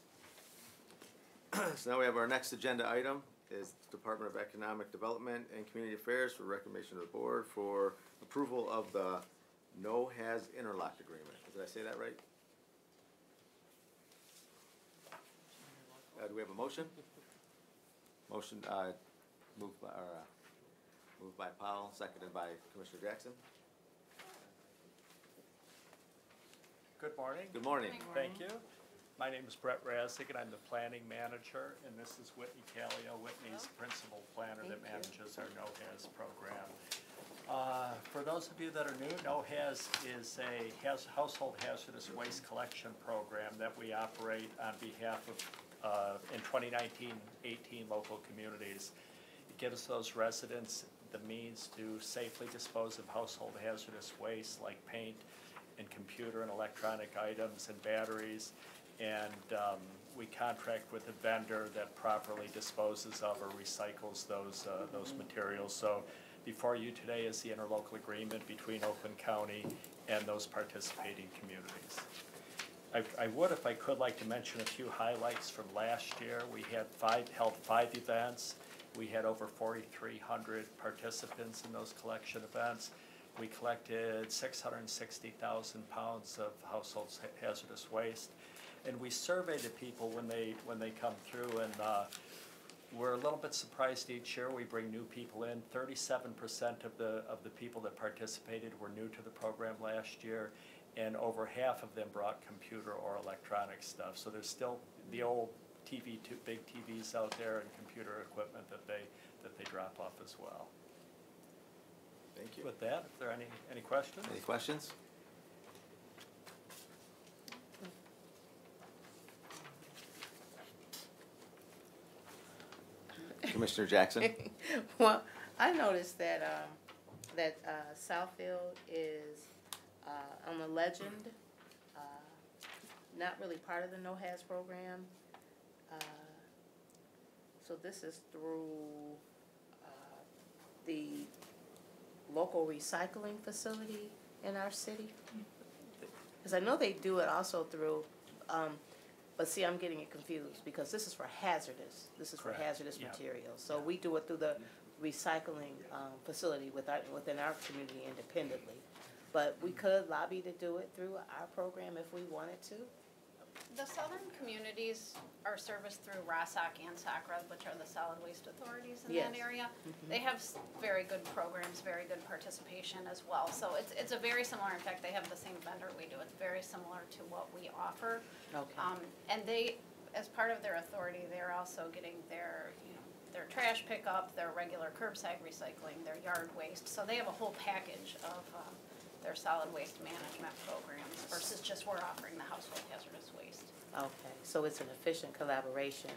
So now we have our next agenda item is Department of Economic Development and Community Affairs for recommendation of the board for approval of the No-Haz interlock agreement. Did I say that right? Do we have a motion? Motion, moved by Powell, seconded by Commissioner Jackson. Good morning. Good morning. Thank you. My name is Brett Razzig, and I'm the planning manager, and this is Whitney Callio. Whitney's principal planner that manages our No-Haz program. For those of you that are new, No-Haz is a household hazardous waste collection program that we operate on behalf of, in 2019-18 local communities. It gives those residents the means to safely dispose of household hazardous waste like paint and computer and electronic items and batteries. And we contract with a vendor that properly disposes of or recycles those materials. So before you today is the interlocal agreement between Oakland County and those participating communities. I would, if I could, like to mention a few highlights from last year. We had held five events. We had over 4,300 participants in those collection events. We collected 660,000 pounds of household hazardous waste. And we survey the people when they come through, and we're a little bit surprised each year. We bring new people in. 37% of the people that participated were new to the program last year, and over half of them brought computer or electronic stuff. So there's still the old big TVs out there and computer equipment that they drop off as well. Thank you. With that, if there are any questions? Any questions? Commissioner Jackson? Well, I noticed that, Southfield is, on the Legend, not really part of the No-Haz program. So this is through, the local recycling facility in our city? Because I know they do it also through, But see, I'm getting it confused because this is for hazardous, Correct. Yeah. materials. So we do it through the recycling facility within our community independently. But we could lobby to do it through our program if we wanted to. The southern communities are serviced through RASAC and SACRA, which are the solid waste authorities in that Yes. area. They have very good programs, very good participation as well. So it's a very similar, in fact, they have the same vendor we do. It's very similar to what we offer. Okay. And they, as part of their authority, they're also getting their, their trash pickup, their regular curbside recycling, their yard waste. So they have a whole package of their solid waste management programs versus just we're offering the household hazardous waste. Okay, so it's an efficient collaboration,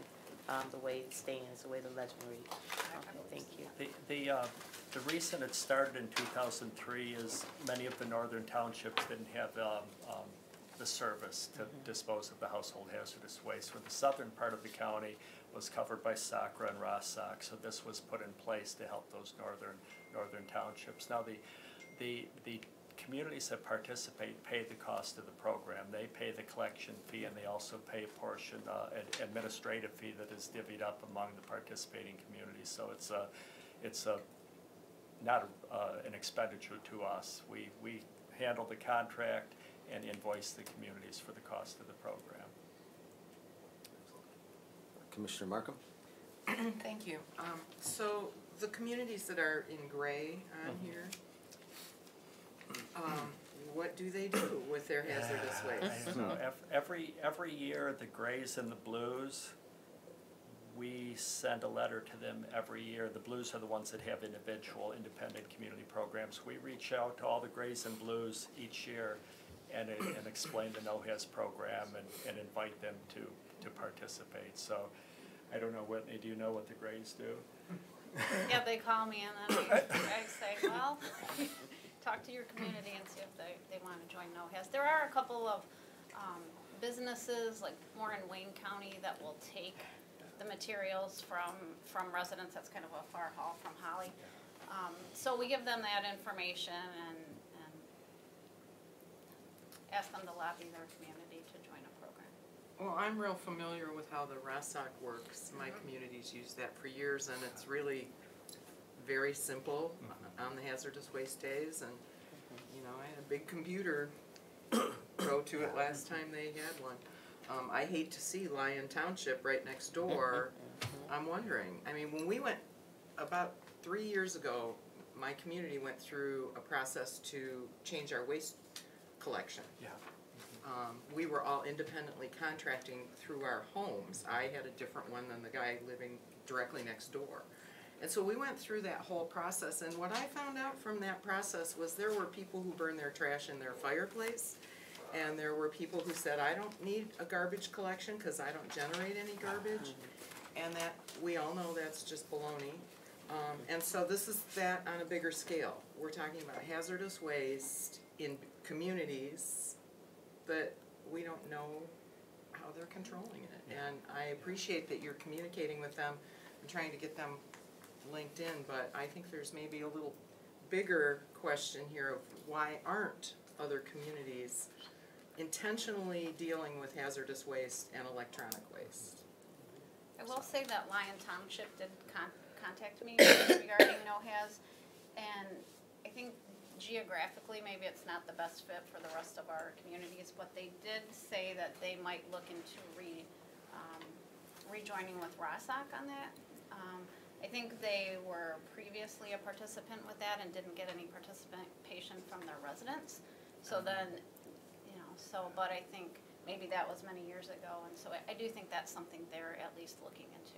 the way it stands, the way the legend reads. Okay, thank you. The reason it started in 2003 is many of the northern townships didn't have the service to dispose of the household hazardous waste, where the southern part of the county was covered by SACRA and RASAC, so this was put in place to help those northern townships. Now, the communities that participate pay the cost of the program. They pay the collection fee, and they also pay a portion, an administrative fee that is divvied up among the participating communities. So it's not an expenditure to us. We handle the contract and invoice the communities for the cost of the program. Commissioner Markham? Thank you. So the communities that are in gray on here, what do they do with their hazardous waste? I don't know. Every year, the grays and the blues, we send a letter to them every year. The blues are the ones that have individual independent community programs. We reach out to all the grays and blues each year and explain the NOHAS program and invite them to participate. So I don't know, Whitney, do you know what the grays do? Yeah, they call me and then I say, well, talk to your community and see if they want to join NOHAS. There are a couple of businesses, like more in Wayne County, that will take the materials from residents. That's kind of a far haul from Holly. So we give them that information and ask them to lobby their community to join a program. Well, I'm real familiar with how the RASAC works. My community's used that for years, and it's really very simple on the hazardous waste days. And, I had a big computer go to it last time they had one. I hate to see Lyon Township right next door. I'm wondering, when we went about 3 years ago, my community went through a process to change our waste collection. Yeah. We were all independently contracting through our homes. I had a different one than the guy living directly next door. And so we went through that whole process, and what I found out from that process was there were people who burned their trash in their fireplace, and there were people who said, I don't need a garbage collection because I don't generate any garbage, and that, we all know that's just baloney. And so this is that on a bigger scale. We're talking about hazardous waste in communities that we don't know how they're controlling it. And I appreciate that you're communicating with them and trying to get them linked in, but I think there's maybe a little bigger question here of why aren't other communities intentionally dealing with hazardous waste and electronic waste? I will say that Lyon Township did contact me regarding NOHAS, and I think geographically maybe it's not the best fit for the rest of our communities, but they did say that they might look into rejoining with RASAC on that. I think they were previously a participant with that and didn't get any participation from their residents. So then, but I think maybe that was many years ago, and so I do think that's something they're at least looking into.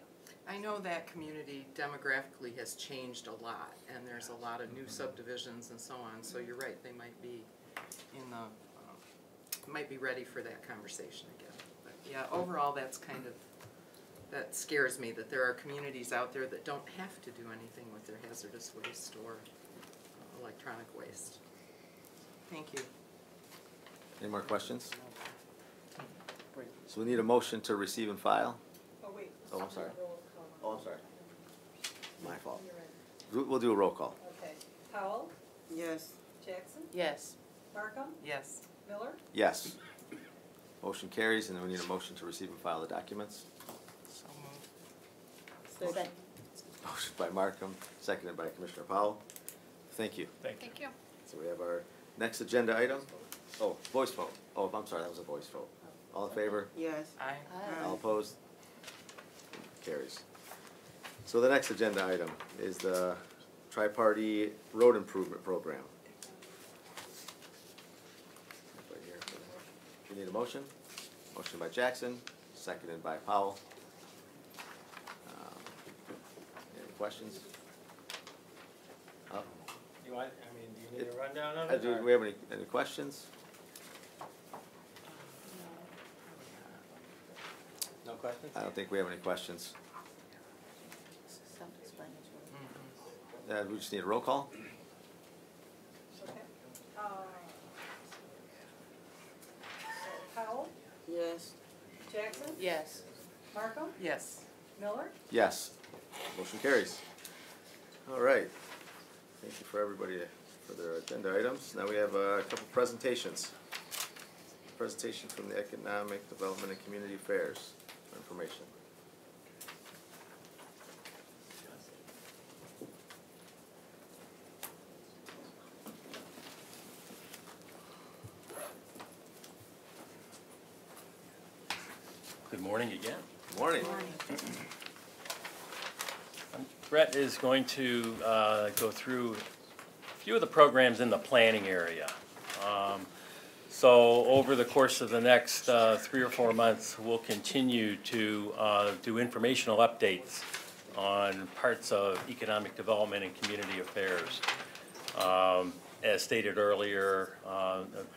I know that community demographically has changed a lot, and there's a lot of new subdivisions and so on, so you're right, they might be in the, might be ready for that conversation again. But yeah, overall, that's kind of, that scares me, that there are communities out there that don't have to do anything with their hazardous waste or electronic waste. Thank you. Any more questions? So we need a motion to receive and file? Oh, wait. Oh, I'm sorry. Oh, I'm sorry. My fault. We'll do a roll call. Okay. Powell? Yes. Jackson? Yes. Markham? Yes. Miller? Yes. Motion carries, and then we need a motion to receive and file the documents. So moved. Second. Motion by Markham, seconded by Commissioner Powell. Thank you. Thank you. Thank you. So we have our next agenda item. Oh, voice vote. Oh, I'm sorry, that was a voice vote. All in favor? Yes. Aye. All opposed? Carries. So the next agenda item is the Tri-Party Road Improvement Program. Right here. We need a motion. Motion by Jackson, seconded by Powell. Any questions? You want, do you need a rundown of Do we have any questions? No questions? I don't think we have any questions. We just need a roll call. Okay. So Powell, Yes. Jackson, Yes. Markham, Yes. Miller, Yes. Motion carries. All right. Thank you for everybody for their agenda items. Now we have a couple presentations. Presentation from the Economic Development and Community Affairs information. Good morning again. Good morning. Brett is going to go through a few of the programs in the planning area. So over the course of the next 3 or 4 months, we'll continue to do informational updates on parts of economic development and community affairs. As stated earlier,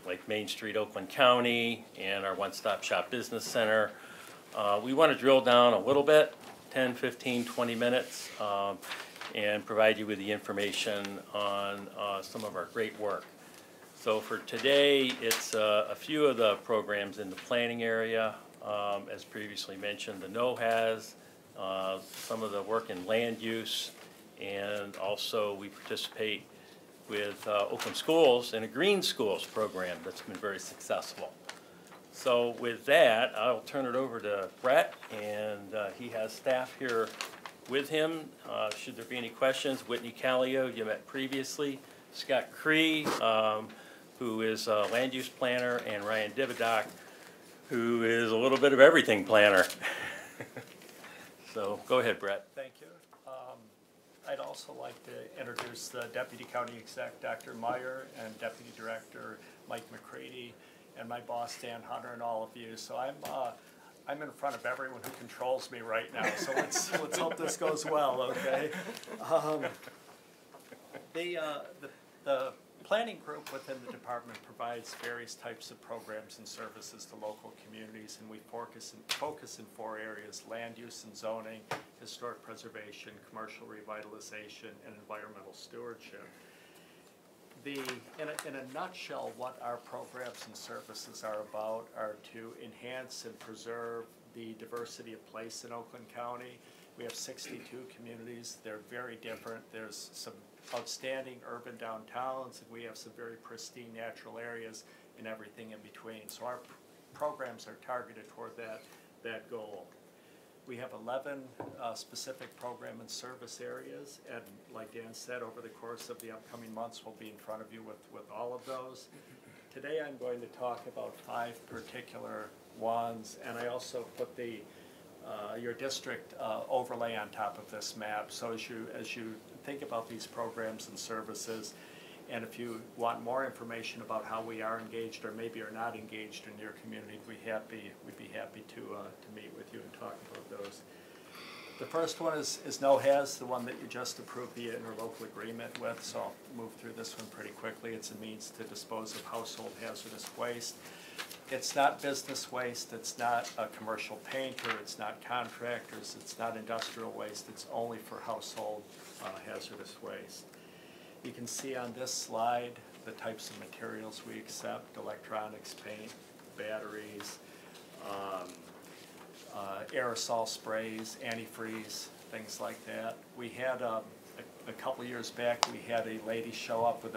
like Main Street, Oakland County, and our One-Stop Shop Business Center. We want to drill down a little bit, 10, 15, 20 minutes, and provide you with the information on some of our great work. So for today, it's a few of the programs in the planning area. As previously mentioned, the NOHAS, some of the work in land use, and also we participate with Oakland Schools in a Green Schools program that's been very successful. So with that, I'll turn it over to Brett, and he has staff here with him. Should there be any questions, Whitney Callio, you met previously, Scott Cree, who is a land use planner, and Ryan Dividock, who is a little bit of everything planner. So go ahead, Brett. Thank you. I'd also like to introduce the Deputy County Exec, Dr. Meyer, and Deputy Director Mike McCready, and my boss, Dan Hunter, and all of you. So I'm in front of everyone who controls me right now, so let's hope this goes well, okay? The planning group within the department provides various types of programs and services to local communities, and we focus in 4 areas: land use and zoning, historic preservation, commercial revitalization, and environmental stewardship. In a nutshell, what our programs and services are about are to enhance and preserve the diversity of place in Oakland County. We have 62 communities. They're very different. There's some outstanding urban downtowns, and we have some very pristine natural areas and everything in between. So our programs are targeted toward that goal. We have 11 specific program and service areas, and like Dan said, over the course of the upcoming months, we'll be in front of you with all of those. Today I'm going to talk about 5 particular ones, and I also put your district overlay on top of this map. So as you think about these programs and services, and if you want more information about how we are engaged or maybe are not engaged in your community, we'd be happy to meet with you and talk about those. The first one is NOHAS, the one that you just approved the interlocal agreement with, so I'll move through this one pretty quickly. It's a means to dispose of household hazardous waste. It's not business waste, it's not a commercial painter, it's not contractors, it's not industrial waste, it's only for household hazardous waste. You can see on this slide the types of materials we accept: electronics, paint, batteries, aerosol sprays, antifreeze, things like that. We had a couple years back, we had a lady show up with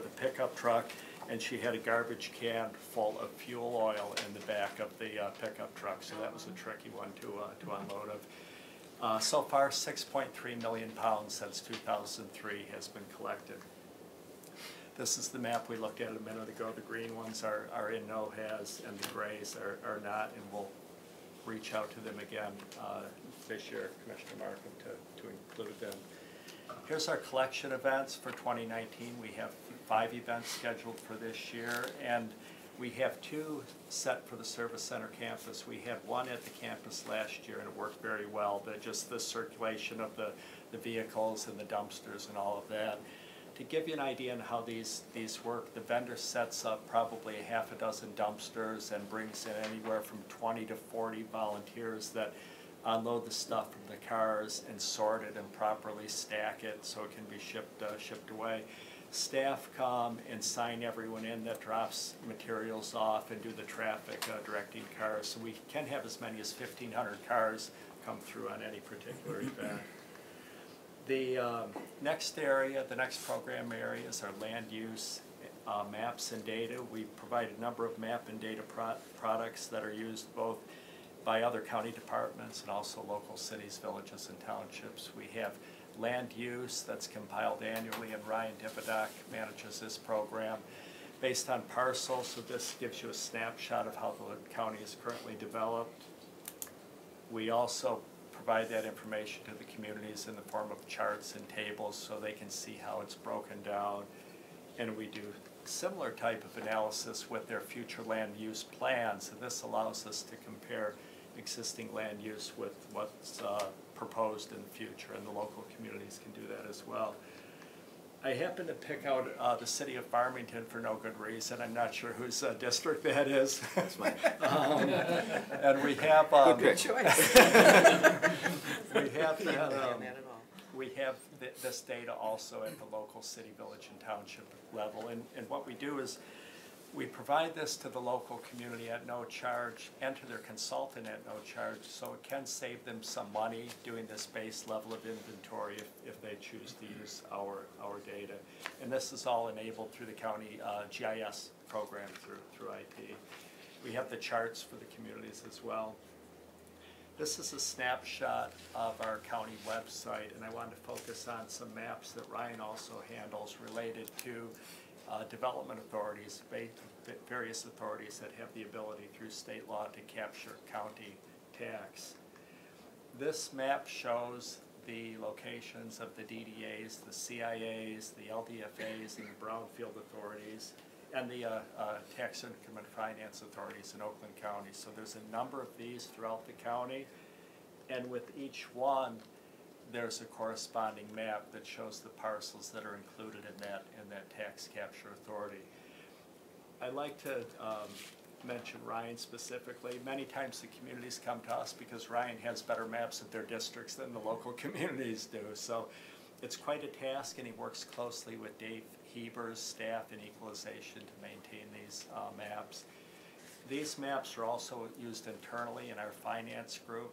a pickup truck, and she had a garbage can full of fuel oil in the back of the pickup truck, so that was a tricky one to unload of. So far, 6.3 million pounds since 2003 has been collected. This is the map we looked at a minute ago. The green ones are in NOHAS and the grays are not, and we'll reach out to them again this year, Commissioner Markham, to include them. Here's our collection events for 2019. We have 5 events scheduled for this year, and we have 2 set for the Service Center campus. We had 1 at the campus last year, and it worked very well. Just the circulation of the vehicles and the dumpsters and all of that. To give you an idea on how these work, the vendor sets up probably a half a dozen dumpsters and brings in anywhere from 20 to 40 volunteers that unload the stuff from the cars and sort it and properly stack it so it can be shipped away. Staff come and sign everyone in that drops materials off and do the traffic directing cars. So we can have as many as 1,500 cars come through on any particular event. The next area, the next program areas are land use, maps and data. We provide a number of map and data products that are used both by other county departments and also local cities, villages, and townships. We have land use that's compiled annually, and Ryan Dividock manages this program based on parcels. So this gives you a snapshot of how the county is currently developed. We also provide that information to the communities in the form of charts and tables so they can see how it's broken down. And we do similar type of analysis with their future land use plans, and this allows us to compare existing land use with what's proposed in the future, and the local communities can do that as well. I happen to pick out the city of Farmington for no good reason. I'm not sure whose district that is. That's mine. And we have good choice. we have this data also at the local city, village, and township level. And what we do is we provide this to the local community at no charge and to their consultant at no charge, so it can save them some money doing this base level of inventory if they choose to use our data. And this is all enabled through the county GIS program through IT. We have the charts for the communities as well. This is a snapshot of our county website, and I wanted to focus on some maps that Ryan also handles related to development authorities, various authorities that have the ability through state law to capture county tax. This map shows the locations of the DDAs, the CIAs, the LDFAs, and the brownfield authorities, and the tax income and finance authorities in Oakland County. So there's a number of these throughout the county, and with each one, there's a corresponding map that shows the parcels that are included in that tax capture authority. I'd like to mention Ryan specifically. Many times the communities come to us because Ryan has better maps of their districts than the local communities do. So it's quite a task, and he works closely with Dave Heber's staff in equalization to maintain these maps. These maps are also used internally in our finance group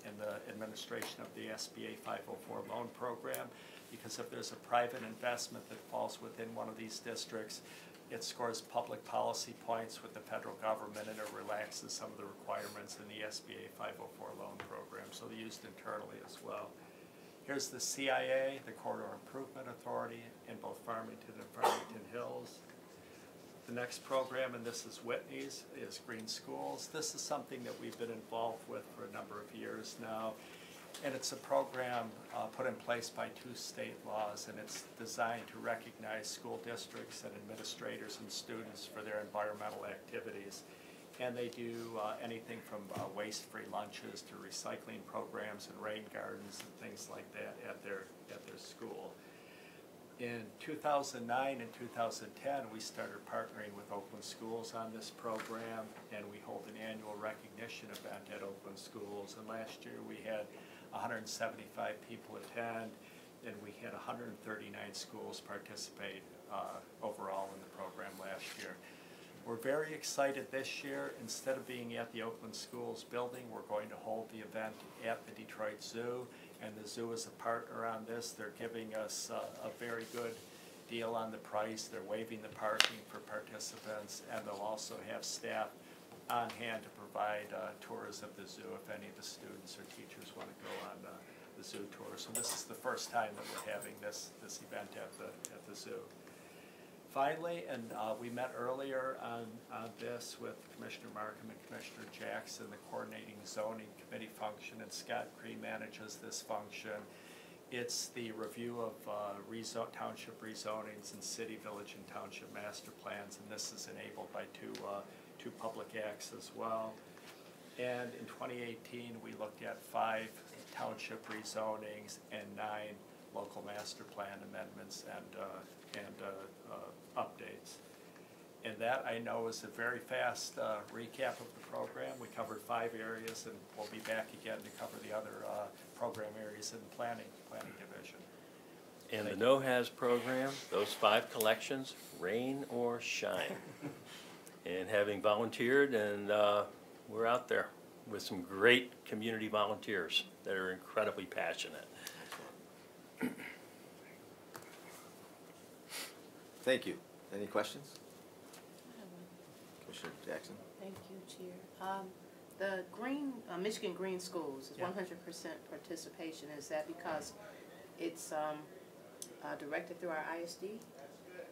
in the administration of the SBA 504 loan program, because if there's a private investment that falls within one of these districts, it scores public policy points with the federal government, and it relaxes some of the requirements in the SBA 504 loan program, so they're used internally as well. Here's the CIA, the Corridor Improvement Authority, in both Farmington and Farmington Hills. The next program, and this is Whitney's, is Green Schools. This is something that we've been involved with for a number of years now, and it's a program put in place by 2 state laws, and it's designed to recognize school districts and administrators and students for their environmental activities. And they do anything from waste-free lunches to recycling programs and rain gardens and things like that at their school. In 2009 and 2010, we started partnering with Oakland Schools on this program, and we hold an annual recognition event at Oakland Schools. And last year we had 175 people attend, and we had 139 schools participate overall in the program last year. We're very excited this year. Instead of being at the Oakland Schools building, we're going to hold the event at the Detroit Zoo, and the zoo is a partner on this. They're giving us a very good deal on the price, they're waiving the parking for participants, and they'll also have staff on hand to provide tours of the zoo if any of the students or teachers want to go on the zoo tour. So this is the first time that we're having this event at the zoo. Finally, and we met earlier on this with Commissioner Markham and Commissioner Jackson, the coordinating zoning committee function, and Scott Cree manages this function. It's the review of township rezonings and city, village, and township master plans, and this is enabled by two public acts as well. And in 2018, we looked at 5 township rezonings and 9 local master plan amendments and updates. And that, I know, is a very fast recap of the program. We covered 5 areas, and we'll be back again to cover the other program areas in the planning division. And the No-Haz program, those 5 collections, rain or shine. And having volunteered, and we're out there with some great community volunteers that are incredibly passionate. Thank you. Any questions? Commissioner Jackson? Thank you, Chair. The Michigan Green Schools is 100% participation. Is that because it's directed through our ISD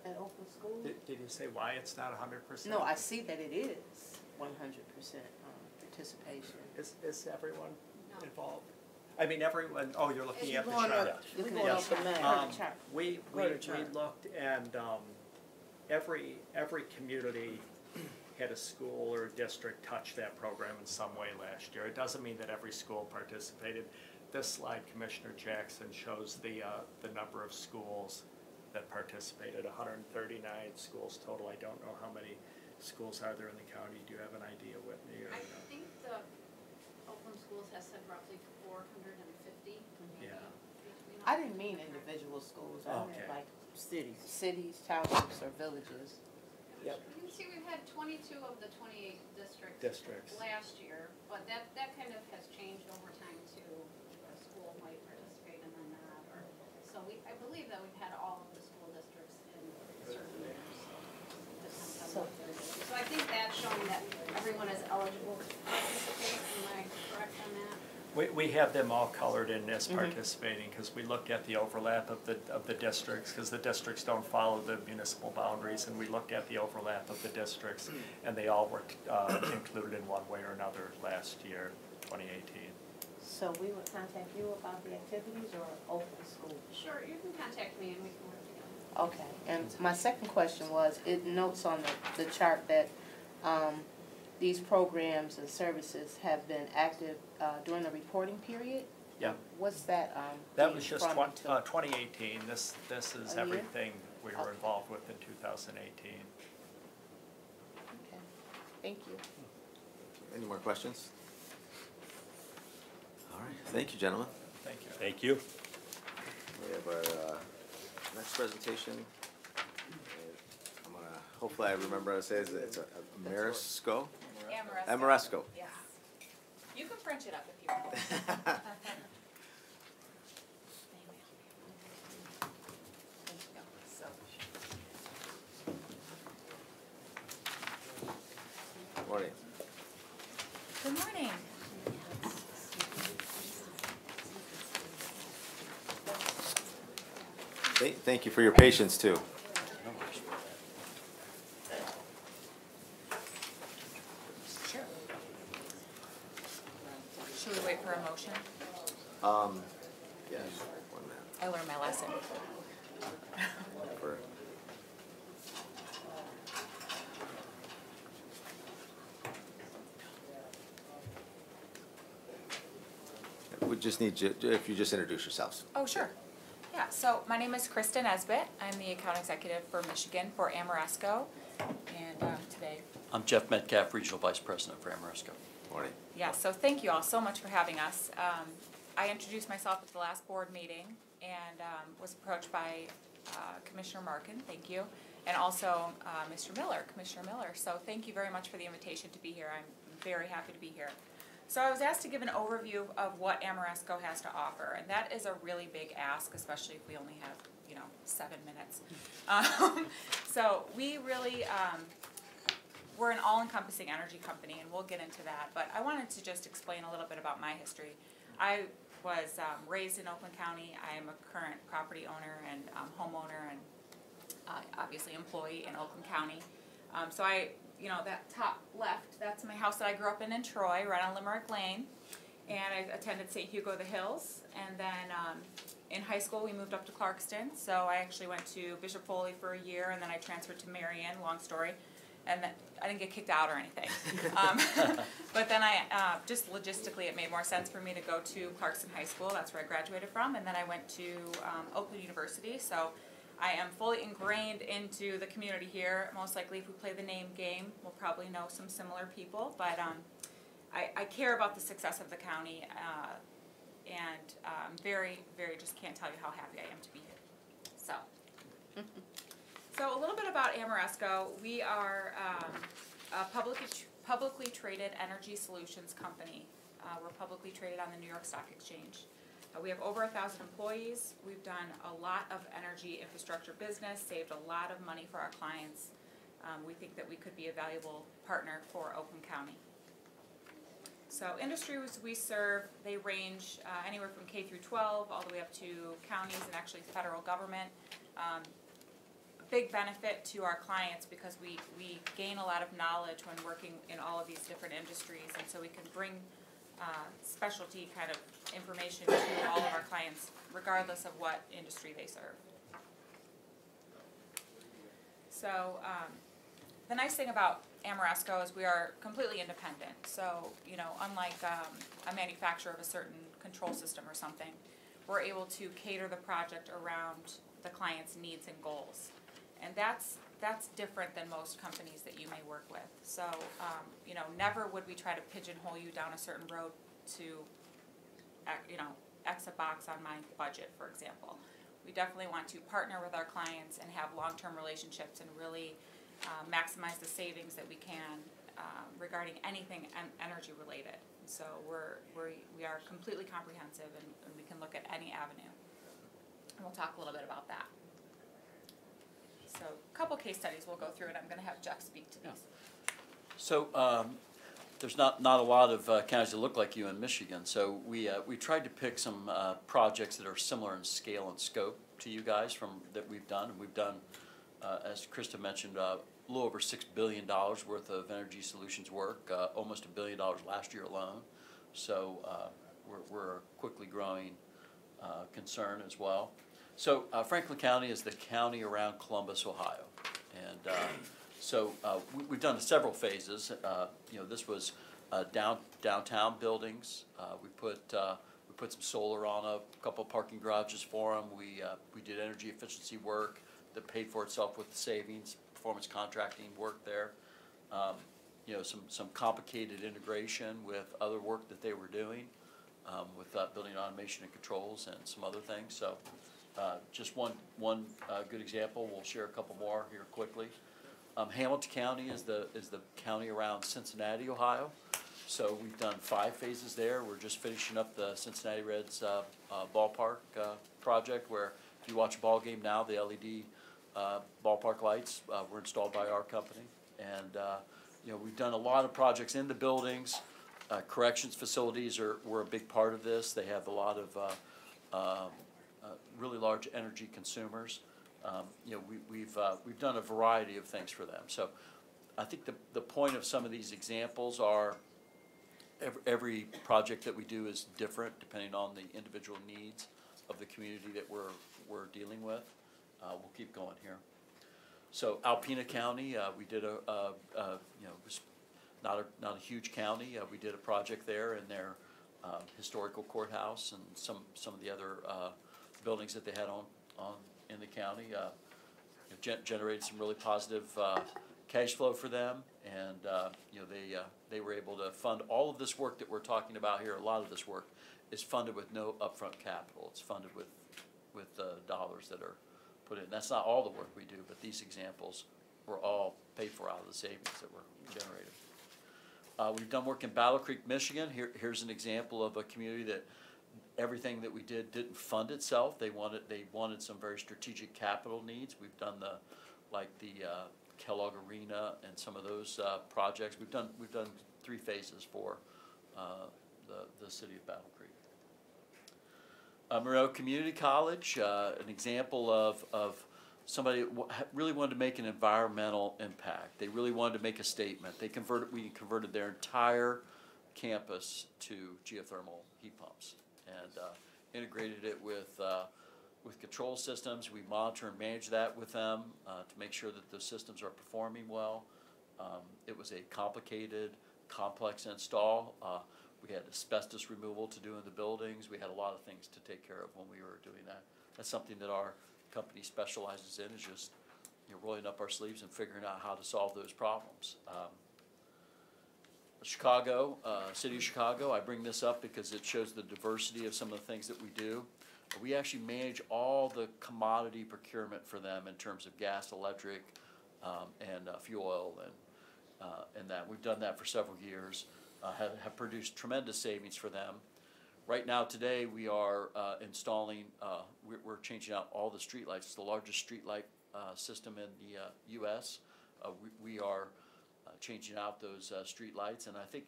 at Oakland School? Did you say why it's not 100%? No, I see that it is 100% participation. Is everyone involved? I mean, everyone, oh, you're looking at the Going chart. up- looking at the map. Chart. We chart. looked, and every community had a school or a district touch that program in some way last year. It doesn't mean that every school participated. This slide, Commissioner Jackson, shows the number of schools that participated, 139 schools total. I don't know how many schools are there in the county. Do you have an idea, Whitney? Or I think the Oakland Schools has said roughly 450. Yeah. I didn't mean individual schools. I meant Okay. like cities, townships, or villages. Yep. You can see we've had 22 of the 28 Districts. last year, but that kind of has changed over time too. A school might participate and then not, or, so I believe that we've had all of the school districts in certain years. So I think that's showing that everyone is eligible to participate. Am I correct on that? We have them all colored in as participating, because we looked at the overlap of the districts, because the districts don't follow the municipal boundaries, and we looked at the overlap of the districts, and they all were included in one way or another last year, 2018. So we would contact you about the activities or Oakland School? Sure, you can contact me and we can work together. Okay, and my second question was, it notes on the chart that these programs and services have been active during the reporting period? Yeah. What's that? That was just from to? 2018. This is A year? everything we were involved with in 2018. Okay, thank you. Any more questions? All right, thank you, gentlemen. Thank you. Thank you. We have our next presentation. I'm gonna, hopefully I remember how to say it. It's a Ameresco? Ameresco. Ameresco. Yes. You can French it up if you want. Morning. Good morning. Thank you for your patience, too. Sure. Should we wait for a motion? Yes, 1 minute. I learned my lesson. For- We just need you, if you just introduce yourselves. Oh, sure. Yeah, so my name is Krista Nesbitt. I'm the account executive for Michigan for Ameresco. And today, I'm Jeff Metcalf, Regional Vice President for Ameresco. Morning. yeah, so thank you all so much for having us. I introduced myself at the last board meeting and was approached by Commissioner Markin, thank you, and also Commissioner Miller. So thank you very much for the invitation to be here. I'm very happy to be here. So I was asked to give an overview of what Ameresco has to offer, and that is a really big ask, especially if we only have 7 minutes. So we really, we're an all-encompassing energy company, and we'll get into that, but I wanted to just explain a little bit about my history. I was raised in Oakland County. I am a current property owner and homeowner and obviously employee in Oakland County. So that top left, that's my house that I grew up in Troy, right on Limerick Lane. And I attended St. Hugo the Hills. And then in high school, we moved up to Clarkston. So I actually went to Bishop Foley for a year, and then I transferred to Marion, long story. And then I didn't get kicked out or anything. But then just logistically, it made more sense for me to go to Clarkston High School. That's where I graduated from. And then I went to Oakland University. So I am fully ingrained into the community here. Most likely, if we play the name game, we'll probably know some similar people. But I care about the success of the county, and very, very just can't tell you how happy I am to be here. So a little bit about Ameresco. We are a publicly traded energy solutions company. We're publicly traded on the New York Stock Exchange. We have over 1,000 employees. We've done a lot of energy infrastructure business, saved a lot of money for our clients. We think that we could be a valuable partner for Oakland County. So industries we serve, they range anywhere from K through 12 all the way up to counties and actually federal government. Big benefit to our clients because we gain a lot of knowledge when working in all of these different industries, and so we can bring specialty kind of information to all of our clients regardless of what industry they serve. So the nice thing about Ameresco is we are completely independent. So, unlike a manufacturer of a certain control system or something, we're able to cater the project around the client's needs and goals. And that's different than most companies that you may work with. So, never would we try to pigeonhole you down a certain road to, X a box on my budget, for example. We definitely want to partner with our clients and have long-term relationships and really maximize the savings that we can regarding anything energy related. So we are completely comprehensive, and we can look at any avenue. And we'll talk a little bit about that. So a couple case studies we'll go through, and I'm going to have Jeff speak to these. So there's not a lot of counties that look like you in Michigan. So we tried to pick some projects that are similar in scale and scope to you guys that we've done. And we've done, as Krista mentioned, a little over $6 billion worth of energy solutions work, almost $1 billion last year alone. So we're a quickly growing concern as well. So Franklin County is the county around Columbus, Ohio, and we've done several phases. This was downtown buildings. We put some solar on a couple of parking garages for them. We did energy efficiency work that paid for itself with the savings. Performance contracting work there. Some complicated integration with other work that they were doing with building automation and controls and some other things. So. Just one good example. We'll share a couple more here quickly. Hamilton County is the county around Cincinnati, Ohio. So we've done 5 phases there. We're just finishing up the Cincinnati Reds ballpark project, where if you watch a ball game now, the LED ballpark lights were installed by our company. And we've done a lot of projects in the buildings. Corrections facilities were a big part of this. They have a lot of really large energy consumers. We've done a variety of things for them. So I think the point of some of these examples are every project that we do is different depending on the individual needs of the community that we're dealing with. We'll keep going here. So Alpena County, we did was not a huge county. We did a project there in their historical courthouse and some of the other buildings that they had on in the county. Generated some really positive cash flow for them, and they were able to fund all of this work that we're talking about here. A lot of this work is funded with no upfront capital. It's funded with dollars that are put in. That's not all the work we do, but these examples were all paid for out of the savings that were generated. We've done work in Battle Creek, Michigan. Here's an example of a community that everything that we didn't fund itself. They wanted some very strategic capital needs. We've done the Kellogg Arena and some of those projects. We've done 3 phases for the city of Battle Creek. Monroe Community College, an example of somebody that really wanted to make an environmental impact. They really wanted to make a statement. We converted their entire campus to geothermal heat pumps and integrated it with control systems. We monitor and manage that with them to make sure that those systems are performing well. It was a complicated, complex install. We had asbestos removal to do in the buildings. We had a lot of things to take care of when we were doing that. That's something that our company specializes in, is just rolling up our sleeves and figuring out how to solve those problems. Chicago, City of Chicago, I bring this up because it shows the diversity of some of the things that we do. We actually manage all the commodity procurement for them in terms of gas, electric, and fuel oil, and that. We've done that for several years, have produced tremendous savings for them. Right now, today, we are installing, we're changing out all the streetlights. It's the largest streetlight system in the U.S. We are changing out those streetlights, and I think,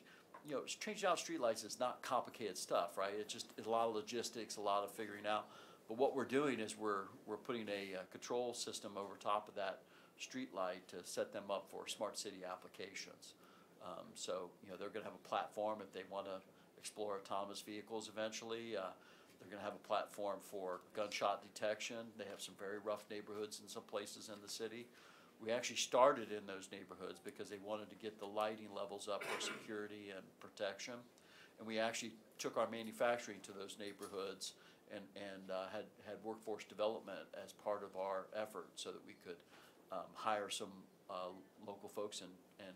changing out streetlights is not complicated stuff, right? It's just a lot of logistics, a lot of figuring out. But what we're doing is we're putting a control system over top of that streetlight to set them up for smart city applications. So, they're going to have a platform if they want to explore autonomous vehicles eventually. They're going to have a platform for gunshot detection. They have some very rough neighborhoods in some places in the city. We actually started in those neighborhoods because they wanted to get the lighting levels up for security and protection. And we actually took our manufacturing to those neighborhoods and had workforce development as part of our effort so that we could hire some local folks and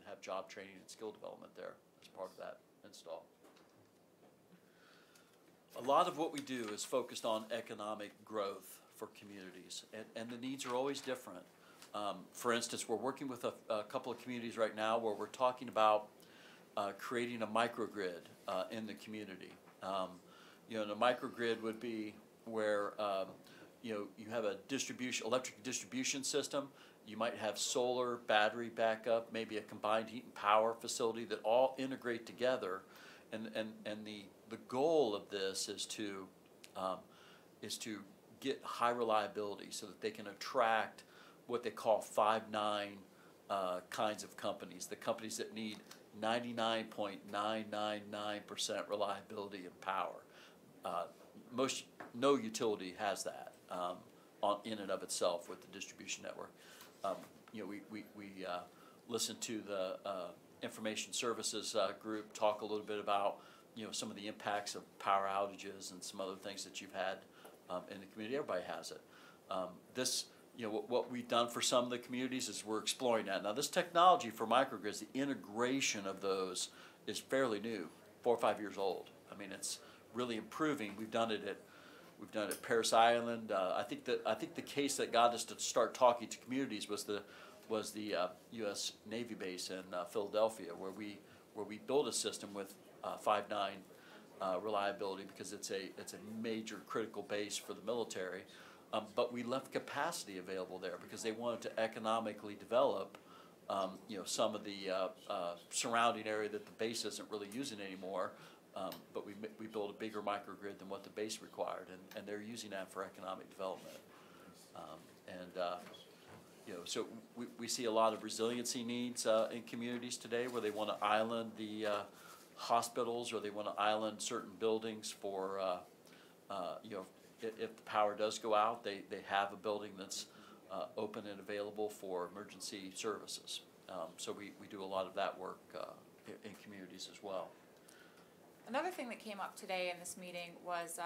have job training and skill development there as part of that install. A lot of what we do is focused on economic growth for communities, and the needs are always different. For instance, we're working with a couple of communities right now where we're talking about creating a microgrid in the community. And a microgrid would be where you have a electric distribution system. You might have solar, battery backup, maybe a combined heat and power facility that all integrate together. And the goal of this is to get high reliability so that they can attract what they call 5-9 kinds of companies, the companies that need 99.999% reliability and power. No utility has that in and of itself with the distribution network. We listened to the information services group talk a little bit about some of the impacts of power outages and some other things that you've had in the community. Everybody has it. What we've done for some of the communities is we're exploring that. Now, this technology for microgrids, the integration of those is fairly new, 4 or 5 years old. I mean, it's really improving. We've done it at Parris Island. I think the case that got us to start talking to communities was the U.S. Navy base in Philadelphia, where we built a system with 5-9 reliability because it's a major critical base for the military. But we left capacity available there because they wanted to economically develop, some of the surrounding area that the base isn't really using anymore. But we built a bigger microgrid than what the base required, and they're using that for economic development. So we see a lot of resiliency needs in communities today where they want to island the hospitals or they want to island certain buildings for, if the power does go out, they have a building that's open and available for emergency services. So we do a lot of that work in communities as well. Another thing that came up today in this meeting was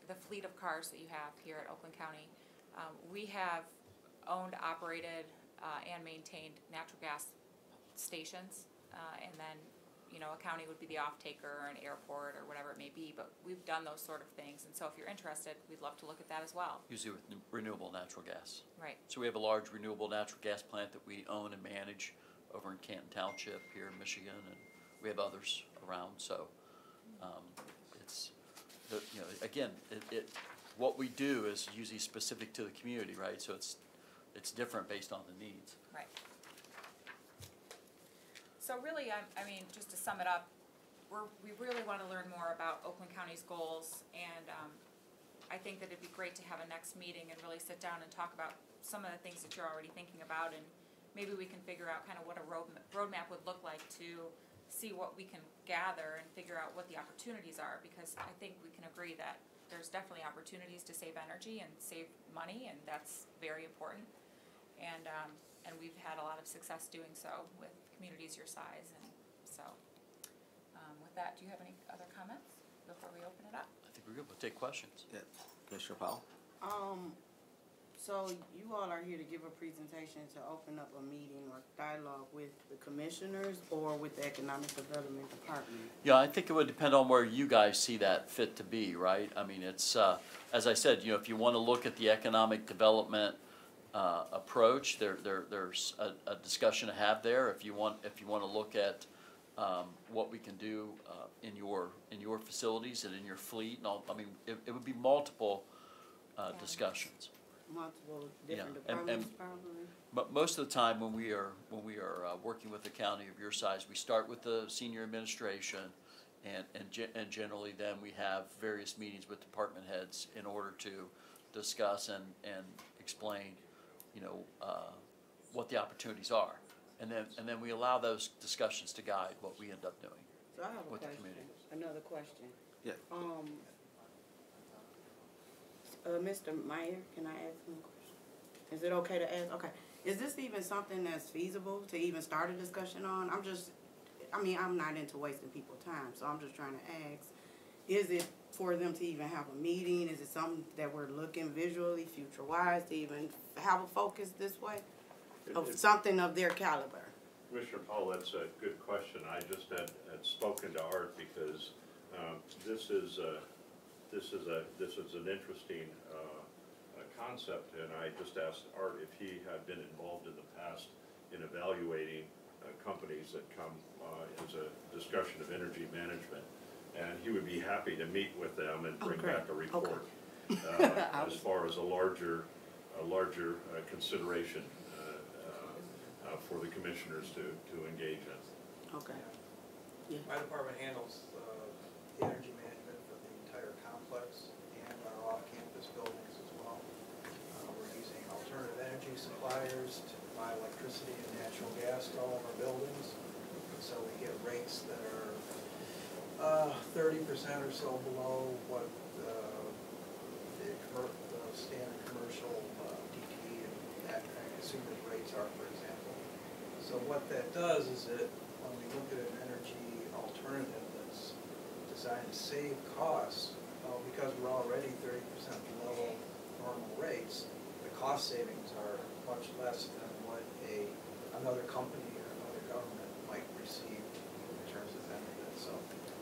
the fleet of cars that you have here at Oakland County. We have owned, operated, and maintained natural gas stations, and then a county would be the off-taker or an airport or whatever it may be, but we've done those sort of things, and so if you're interested, we'd love to look at that as well. Usually with renewable natural gas. Right. So we have a large renewable natural gas plant that we own and manage over in Canton Township here in Michigan, and we have others around, so you know, again, what we do is usually specific to the community, right? So it's different based on the needs. Right. So really, I mean, just to sum it up, we really want to learn more about Oakland County's goals, and I think that it'd be great to have a next meeting and really sit down and talk about some of the things that you're already thinking about, and maybe we can figure out kind of what a roadmap would look like to see what we can gather and figure out what the opportunities are, because I think we can agree that there's definitely opportunities to save energy and save money, and that's very important. And we've had a lot of success doing so with communities your size, and so with that, do you have any other comments before we open it up? I think we're good. We'll take questions. Yeah, Commissioner Powell? So you all are here to give a presentation to open up a meeting or dialogue with the commissioners or with the Economic Development Department? Yeah, I think it would depend on where you guys see that fit to be, right? I mean, it's, as I said, you know, if you want to look at the economic development approach, there's a discussion to have there. If you want to look at what we can do in your facilities and in your fleet, and all, I mean, it would be multiple discussions. Multiple different Yeah, departments, probably? But most of the time, when we are working with a county of your size, we start with the senior administration, and generally then we have various meetings with department heads in order to discuss and explain, you know, what the opportunities are, and then we allow those discussions to guide what we end up doing So I have a with the question, community. another question. Yeah. Mr. Meyer, can I ask him a question? Is it okay to ask? Okay. Is this even something that's feasible to even start a discussion on? I'm not into wasting people's time, so I'm just trying to ask, is it for them to even have a meeting? Is it something that we're looking visually, future-wise, to even have a focus this way? Of something of their caliber? Commissioner Paul, that's a good question. I just had spoken to Art because this is an interesting concept, and I just asked Art if he had been involved in the past in evaluating companies that come as a discussion of energy management, and he would be happy to meet with them and bring back a report as far as a larger consideration for the commissioners to engage in. Okay. Yeah. My department handles the energy management for the entire complex and our off-campus buildings as well. We're using alternative energy suppliers to provide electricity and natural gas to all of our buildings. So we get rates that are 30% or so below what the standard commercial DTE and that kind of consumers rates are, for example. So what that does is when we look at an energy alternative that's designed to save costs, because we're already 30% below normal rates, the cost savings are much less than what another company or another government might receive in terms of benefits. So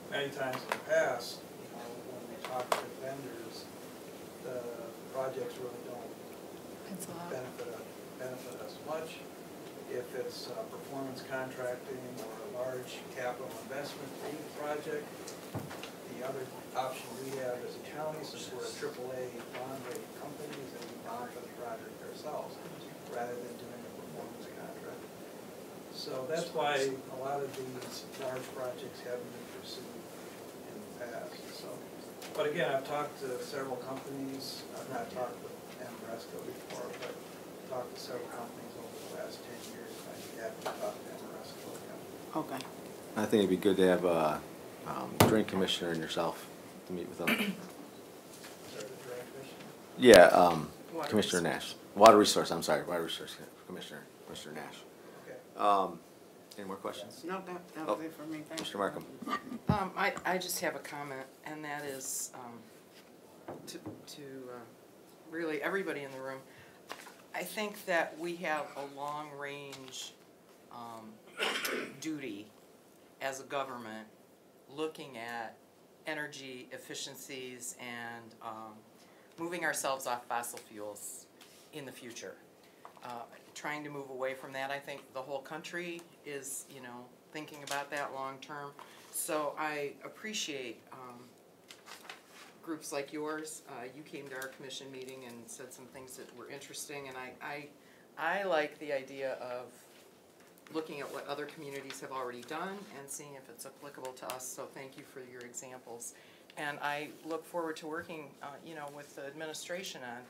many times in the past, when we talk to vendors, the projects really don't benefit us much. If it's performance contracting or a large capital investment fee project, the other option we have as a county, since we're a AAA bond rated company, is that we bond for the project ourselves rather than doing a performance contract. So that's why a lot of these large projects haven't been pursued in the past. So, but again, I've talked to several companies. I've not talked with Ameresco before, but talked to several companies over the last 10 years. I haven't talked to Ameresco yet. Okay. I think it'd be good to have a drain commissioner and yourself to meet with them. Sorry, the drain commissioner? Yeah, Commissioner Nash. Water Resource, Water Resource Commissioner Nash. Okay. Any more questions? No, that was it for me. Thank Mr. Markham. I just have a comment, and that is to really everybody in the room. I think that we have a long-range duty as a government looking at energy efficiencies and moving ourselves off fossil fuels in the future. Trying to move away from that. I think the whole country is, thinking about that long term. So I appreciate groups like yours. You came to our commission meeting and said some things that were interesting, and I like the idea of looking at what other communities have already done and seeing if it's applicable to us, so thank you for your examples. And I look forward to working, with the administration on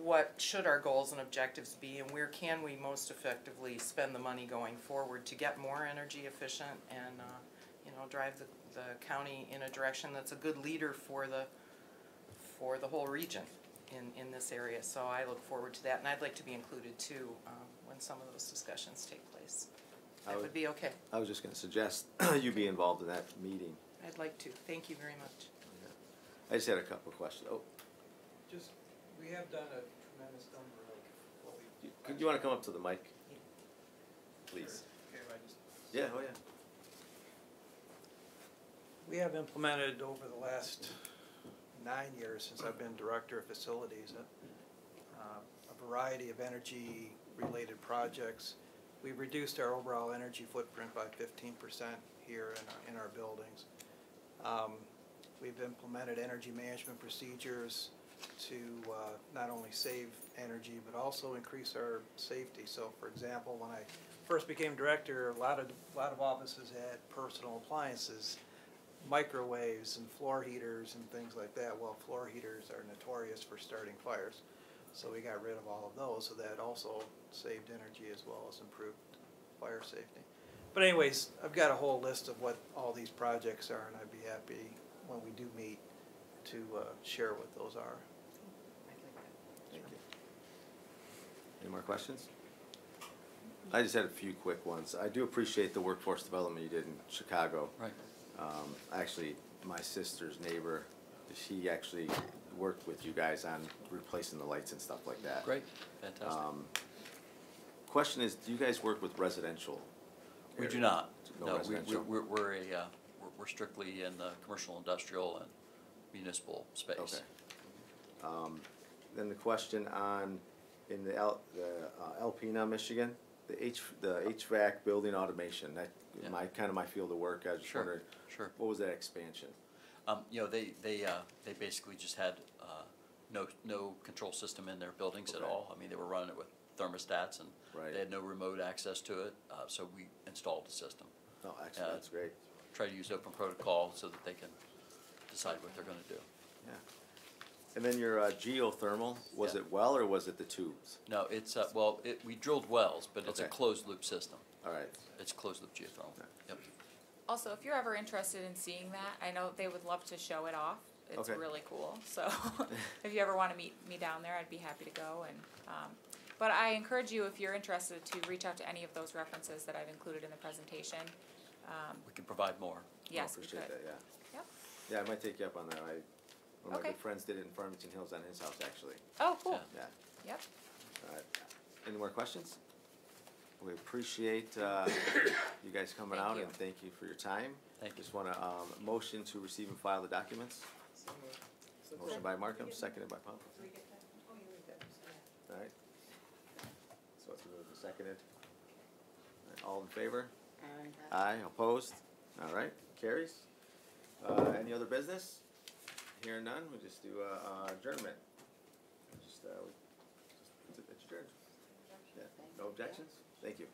what should our goals and objectives be, and where can we most effectively spend the money going forward to get more energy efficient and, drive the county in a direction that's a good leader for the whole region in this area. So I look forward to that, and I'd like to be included too when some of those discussions take place. That would be okay. I was just gonna suggest you be involved in that meeting. I'd like to. Thank you very much. I just had a couple of questions. Oh, Just, we have done a tremendous number of what we. could you wanna come up to the mic? Please. Okay, if I just. Yeah, oh yeah. We have implemented over the last 9 years, since I've been director of facilities, a variety of energy-related projects. We've reduced our overall energy footprint by 15% here in our buildings. We've implemented energy management procedures to not only save energy, but also increase our safety. So, for example, when I first became director, a lot of offices had personal appliances, microwaves and floor heaters and things like that. Well, floor heaters are notorious for starting fires, so we got rid of all of those, so that also saved energy as well as improved fire safety. But anyways, I've got a whole list of what all these projects are, and I'd be happy when we do meet to share what those are. Thank you. Any more questions? I just had a few quick ones. I do appreciate the workforce development you did in Chicago. Right. Actually, my sister's neighbor, she actually worked with you guys on replacing the lights and stuff like that. Great, fantastic. Question is, do you guys work with residential? We do not. No residential? We're strictly in the commercial, industrial, and municipal space. Okay. Then the question on, in the Alpena, Michigan, the HVAC building automation, that, Yeah. my field of work, I was just Sure, wondering, sure. what was that expansion? They basically just had no control system in their buildings at Okay. all. I mean, they were running it with thermostats, and Right. they had no remote access to it, so we installed the system. Oh, excellent, that's great. Try to use open protocol so that they can decide what they're gonna do. Yeah. And then your geothermal, was Yeah. it well or was it the tubes? No, it's, we drilled wells, but it's a Okay. closed loop system. All right. It's closed loop geothermal, yep. Also, if you're ever interested in seeing that, I know they would love to show it off. It's Okay. really cool. So if you ever want to meet me down there, I'd be happy to go. And but I encourage you, if you're interested, to reach out to any of those references that I've included in the presentation. We can provide more. Yes, we Appreciate could. that, yeah. Yep. Yeah, I might take you up on that. One of my Okay. good friends did it in Farmington Hills on his house, actually. Oh, cool. Yeah. Yep. All right. Any more questions? We appreciate you guys coming Thank out, you. and thank you for your time. Thank you. Just want a motion to receive and file the documents. Motion by Markham, seconded by Pump. Do we get that? Oh, you read that. All right. So it's moved and seconded. All right, all in favor? Aye, opposed? All right, carries. Any other business? Hearing none, we just do adjournment. Just adjourn. Yeah, no objections? Thank you.